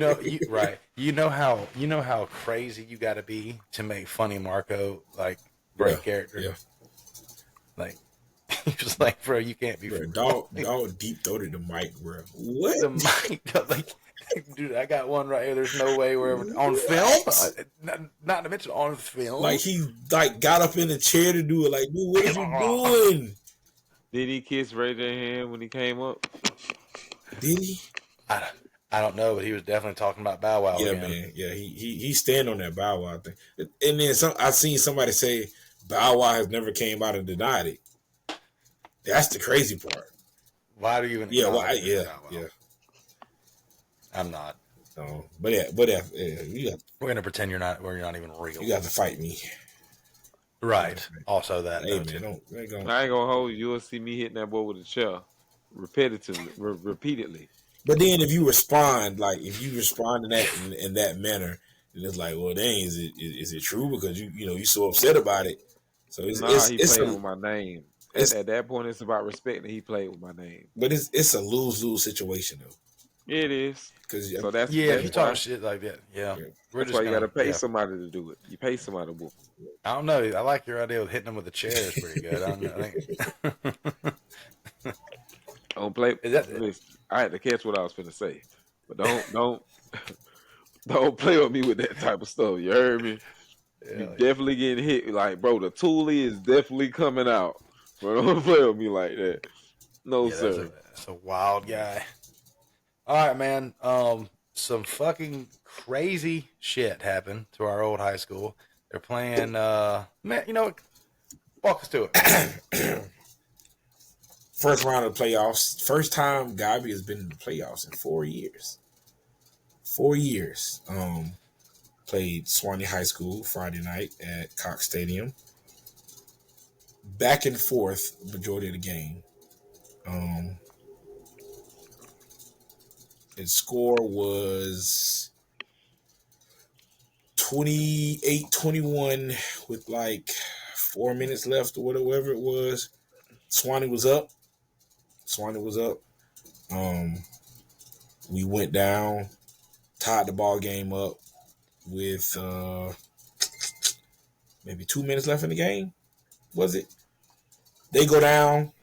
know how crazy you got to be to make Funny Marco like great character. Yeah. Like he was like, bro, you can't be. Dog deep throated the mic, bro. What? The mic, like, dude, I got one right here. There's no way we're ever on film. Not to mention on film. Like he got up in the chair to do it. Like, dude, what are you doing? Did he kiss Ray J hand when he came up? Did he? I don't know, but he was definitely talking about Bow Wow. Yeah, again. man. Yeah, he stand on that Bow Wow thing. And then I seen somebody say Bow Wow has never came out and denied it. That's the crazy part. Why do you even? Yeah, yeah. I'm not. No, but we're gonna pretend you're not even real. You got to fight me. Right. Also that. Hey man, I ain't gonna hold you. You'll see me hitting that boy with a chair repeatedly. But then if you respond in that manner, then it's like, well, dang, is it true? Because you so upset about it. So he played with my name. At that point, it's about respect that he played with my name. But it's a lose-lose situation though. It is. So if you talk shit like that, that's why you got to pay somebody to do it. You pay somebody to whoop. I don't know. I like your idea of hitting them with a chair. Is pretty good. I think. Don't play. I had to catch what I was finna say, but don't play with me with that type of stuff. You heard me? You definitely getting hit. Like, bro, the toolie is definitely coming out. Bro, don't play with me like that. No, sir. That's a wild guy. All right, man. Some fucking crazy shit happened to our old high school. They're playing. Man, you know what? Walk us to it. First round of the playoffs. First time Gabi has been in the playoffs in 4 years. 4 years. Played Swanee High School Friday night at Cox Stadium. back and forth majority of the game. Its score was 28-21 with like 4 minutes left or whatever it was. Swanee was up. We went down, tied the ball game up with maybe 2 minutes left in the game. Was it? They go down,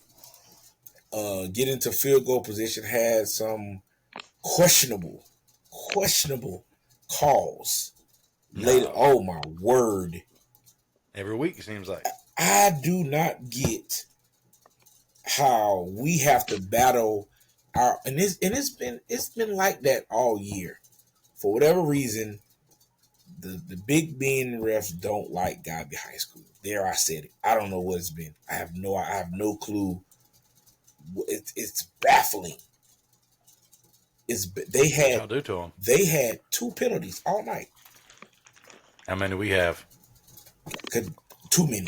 get into field goal position, had some questionable calls. Later, oh my word! Every week it seems like. I do not get how we have to battle our it's been like that all year. For whatever reason, the Big Ben refs don't like Godby High School. There, I said it. I don't know what it's been. I have no clue. It's baffling. I'll do to them. They had 2 penalties all night. How many do we have? Too many.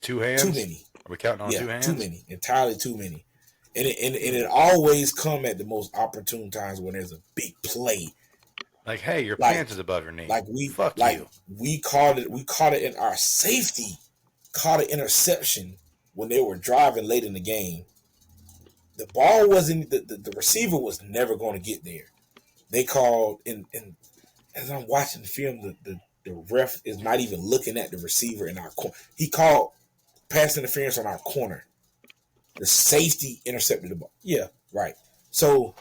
2 hands? Too many. Are we counting on 2 hands? Too many. Entirely too many. And it always come at the most opportune times when there's a big play. Like, hey, your pants is above your knee. Fuck you. We caught it in our safety. Caught an interception when they were driving late in the game. The ball wasn't the receiver was never going to get there. They called and as I'm watching the film, the ref is not even looking at the receiver in our corner. He called pass interference on our corner. The safety intercepted the ball. Yeah, right. So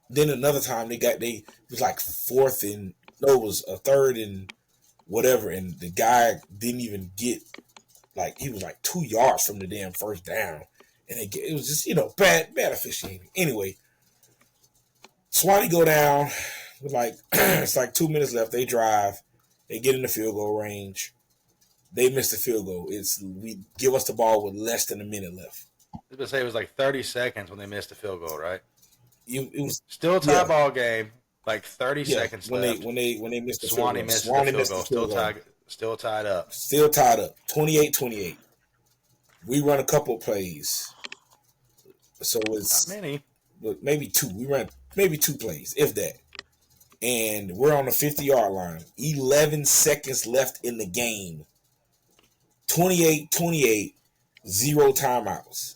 then another time it was like 3rd and whatever, and the guy didn't even get, like, he was like 2 yards from the damn first down. And it was just, bad officiating. Anyway, Swanee go down with it's like 2 minutes left. They drive. They get in the field goal range. They miss the field goal. We give us the ball with less than a minute left. I was going to say it was like 30 seconds when they missed the field goal, right? It was still a tie ball game. Like 30 seconds left. When they missed the Swanee field goal. missed the field goal. Still tied up. Still tied up. 28-28. We run a couple of plays. So it's not many. Maybe 2. We ran maybe 2 plays, if that. And we're on the 50-yard line. 11 seconds left in the game. 28-28. 0 timeouts.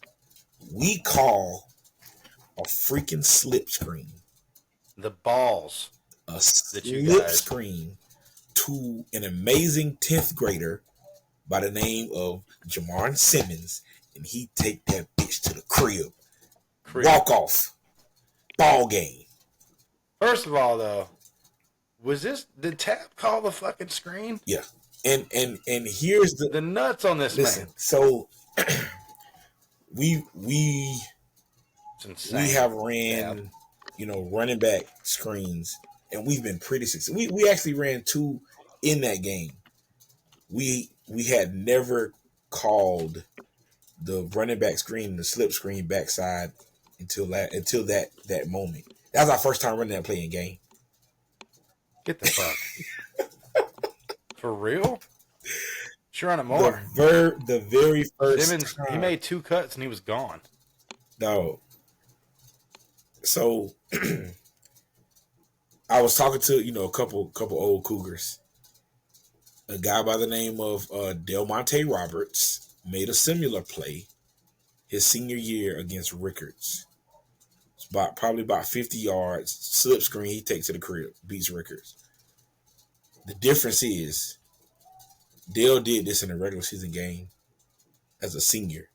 We call a freaking slip screen. The balls. A slip screen to an amazing 10th grader by the name of Jamar Simmons, and he take that bitch to the crib. Walk off. Ball game. First of all, though, did Tap call the fucking screen? Yeah. And here's the nuts on this man. So we have ran, running back screens, and we've been pretty successful. We actually ran 2 in that game. We had never called the running back screen, the slip screen backside until that moment. That was our first time running that play in game. Get the fuck. For real? Sure on it more. The very first Simmons, time. He made 2 cuts and he was gone. No. So I was talking to, a couple old Cougars. A guy by the name of Del Monte Roberts made a similar play his senior year against Rickards. It's probably about 50 yards, slip screen, he takes to the crib, beats Rickards. The difference is Dale did this in a regular season game as a senior.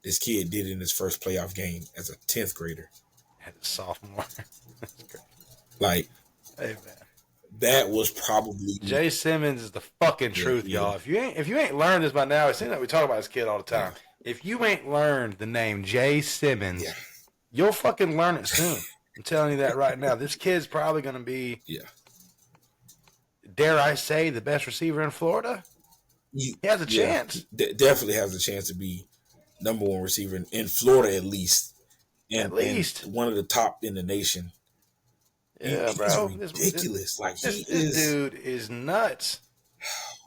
This kid did it in his first playoff game as a 10th grader. As a sophomore. Like, hey, man. That was probably Jay Simmons is the fucking truth, y'all. If you ain't learned this by now, it seems like we talk about this kid all the time. If you ain't learned the name Jay Simmons, you'll fucking learn it soon. I'm telling you that right now. This kid's probably going to be, dare I say, the best receiver in Florida. He has a chance. Definitely has a chance to be number 1 receiver in Florida at least. And one of the top in the nation. Yeah, bro. Ridiculous. This dude is nuts.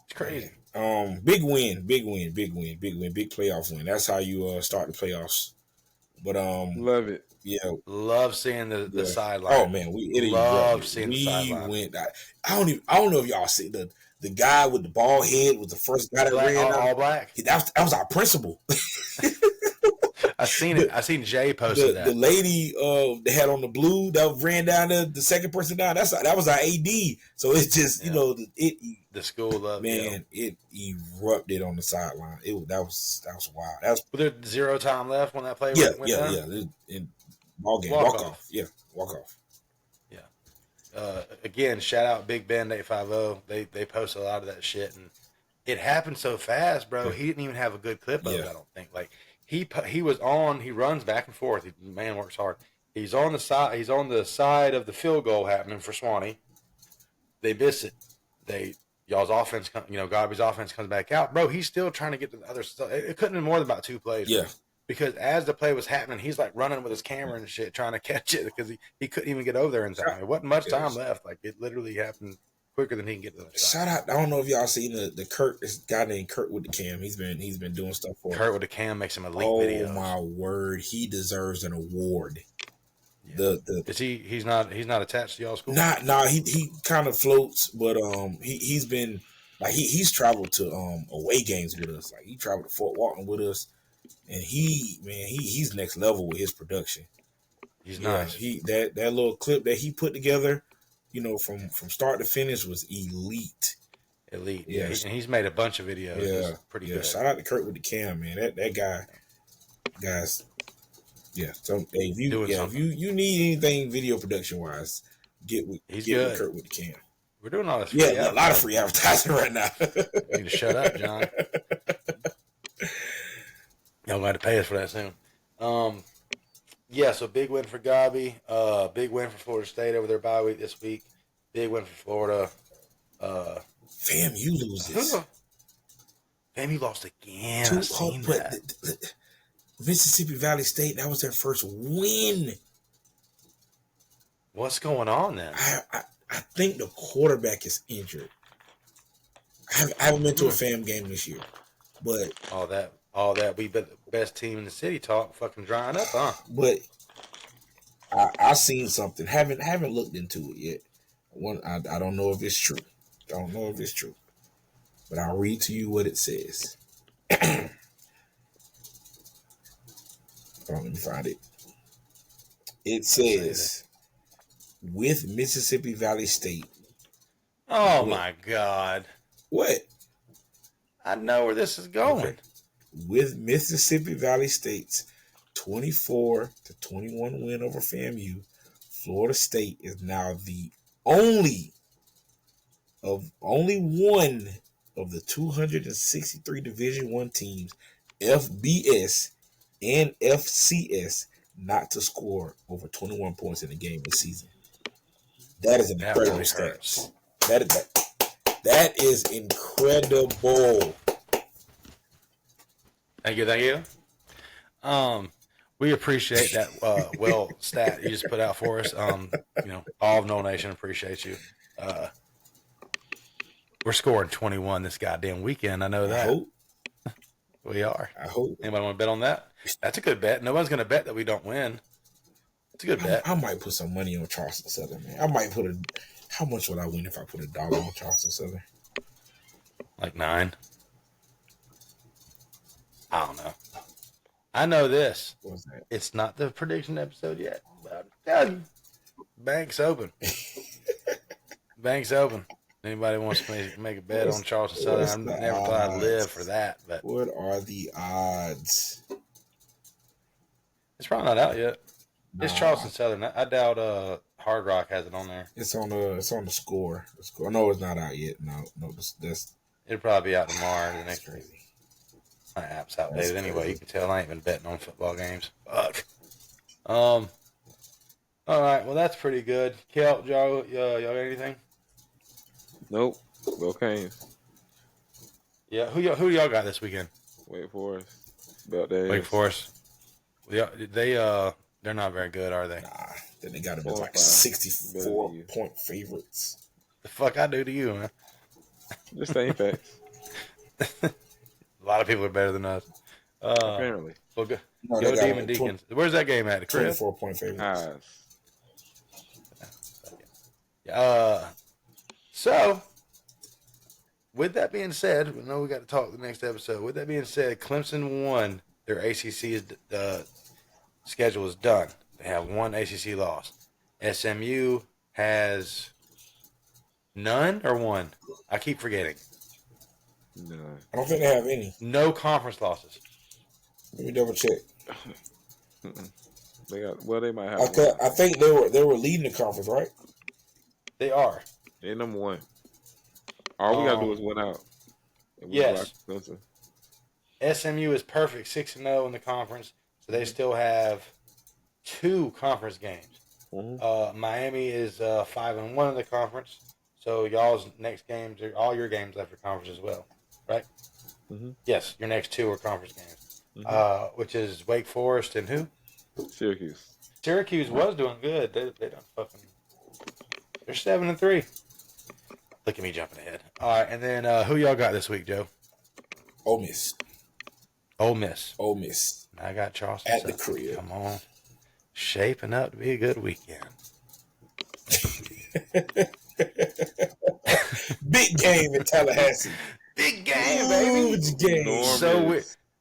It's crazy. Big win, big playoff win. That's how you start the playoffs. But Love it. yeah, Love seeing the yeah. sideline. Oh man, it love erupted. seeing the We sideline. went. I don't know if y'all see the guy with the bald head was the first guy that Black, ran all out. black. That was our principal. I seen it. I seen Jay posted that. The lady that had on the blue that ran down the second person down. That was our AD. So it's just the school love. Man, it erupted on the sideline. That was wild. That was was there 0 time left when that play went down? Yeah. Ball game, Walk walk off. off. Yeah, walk off. Yeah. Again, shout out Big Ben 850. They post a lot of that shit, and it happened so fast, bro. He didn't even have a good clip of it. I don't think. Like he was on. He runs back and forth. The man works hard. He's on the side. He's on the side of the field goal happening for Swanee. They miss it. Y'all's offense, Gobby's offense comes back out, bro. He's still trying to get to the other stuff. It couldn't have been more than about 2 plays. Yeah. Bro. Because as the play was happening, he's like running with his camera and shit, trying to catch it because he couldn't even get over there in time. It wasn't much time left. Like it literally happened quicker than he can get to the other side. Shout out! I don't know if y'all seen the Kurt. This guy named Kurt with the cam. He's been doing stuff for Kurt with the cam makes him elite videos. Oh my word! He deserves an award. Yeah. Is he's not attached to y'all school? Nah. He kind of floats, but he's been like he's traveled to away games with us. Like he traveled to Fort Walton with us, and he's next level with his production. He's nice. That little clip that he put together, from start to finish was elite. Yeah. And he's made a bunch of videos. Yeah, it's pretty good. Shout out to Kurt with the cam, man. That guys. Yeah. So hey, if you need anything video production wise, get with Kurt with the cam. We're doing all this. A lot of free advertising right now. You need to shut up, John. Y'all got to pay us for that soon. So big win for Gobby. Big win for Florida State over their bye week this week. Big win for Florida. FAMU loses. FAMU lost again. I seen that. Mississippi Valley State, that was their first win. What's going on then? I think the quarterback is injured. I haven't been to a FAM game this year, but all that we bet the best team in the city talk fucking drying up, huh? But I seen something. Haven't looked into it yet. I don't know if it's true. But I'll read to you what it says. Let me find it. It says, with Mississippi Valley State. Oh, my God. What? I know where this is going. Okay. With Mississippi Valley State's 24-21 win over FAMU, Florida State is now the only one of the 263 Division I teams, FBS and FCS, not to score over 21 points in a game this season. That is an incredible stat. That is incredible. Thank you. We appreciate that stat you just put out for us. All of No Nation appreciates you. We're scoring 21 this goddamn weekend. I know that. I hope. We are. I hope. Anybody want to bet on that? That's a good bet. No one's going to bet that we don't win. It's a good bet. I might put some money on Charleston Southern, man. How much would I win if I put $1 on Charleston Southern? Like 9. I don't know. I know this. What's that? It's not the prediction episode yet, but I'm telling you, bank's open. Bank's open. Anybody wants to make a bet on Charleston Southern? I never thought I'd live for that. But what are the odds? It's probably not out yet. It's Charleston Southern. I doubt Hard Rock has it on there. It's on the score. The score. No, it's not out yet. No, that's. It'll probably be out tomorrow or the next week. Crazy. My app's outdated anyway. You can tell I ain't been betting on football games. Fuck. All right. Well, that's pretty good. Kelt, y'all got anything? Nope. Go Canes. Yeah. Who y'all got this weekend? Wake Forest. About that. Wake Forest. Yeah, they're not very good, are they? Nah. Then they got to be like 64-point favorites. The fuck I do to you, man? Just ain't facts. A lot of people are better than us. Apparently. Well, go they got Demon like Deacons. Where's that game at? The crib? 24-point favorites. So, with that being said, we know we got to talk the next episode. With that being said, Clemson won. Their ACC schedule is done. They have one ACC loss. SMU has none or one. I keep forgetting. No. I don't think they have any. No conference losses. Let me double check. They got. Well, they might have. I think they were leading the conference, right? They are. They're number one. All we gotta do is win out. Yes. SMU is perfect, 6-0 in the conference, so they still have 2 conference games. Mm-hmm. Miami is 5-1 in the conference, so y'all's next games are all your games after conference as well, right? Mm-hmm. Yes, your next 2 are conference games, which is Wake Forest and who? Syracuse. Syracuse was doing good. They done fucking. They're 7-3. Look at me jumping ahead. All right, and then who y'all got this week, Joe? Ole Miss. Ole Miss. Ole Miss. I got Charleston at the crib. Come on, shaping up to be a good weekend. Big game in Tallahassee. Big game, baby. Huge game.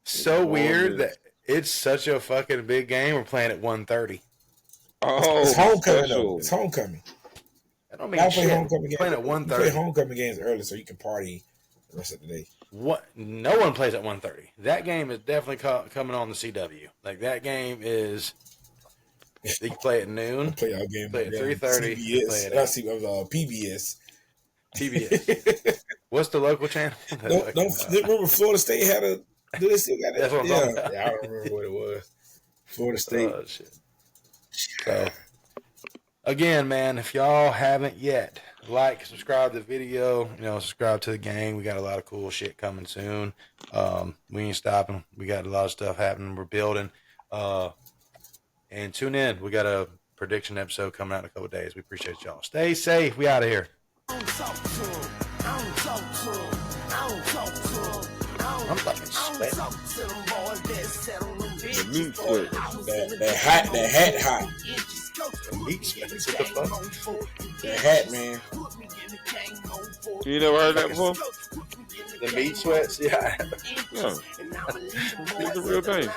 So weird that it's such a fucking big game. We're playing at 1:30. Oh, it's homecoming special. though. It's homecoming. I don't mean shit. Homecoming games. Playing at 1:30. You play homecoming games early so you can party the rest of the day. What? No one plays at 1:30. That game is definitely coming on the CW. Like that game is. You play at noon. Play our game. Play at 3:30. PBS. PBS. What's the local channel? Don't remember Florida State had a. Do they still got it? That's what I'm talking about. Yeah, I don't remember what it was. Florida State. Oh, shit. So, again, man, if y'all haven't yet, like, subscribe to the video, subscribe to the gang. We got a lot of cool shit coming soon. We ain't stopping. We got a lot of stuff happening. We're building. And tune in. We got a prediction episode coming out in a couple of days. We appreciate y'all. Stay safe. We out of here. I'm fucking sweating. The meat sweat. That hat hot. The meat sweat. What the fuck? That hat, man. You never heard that before? The meat sweats? Yeah. Yeah. It's a real thing.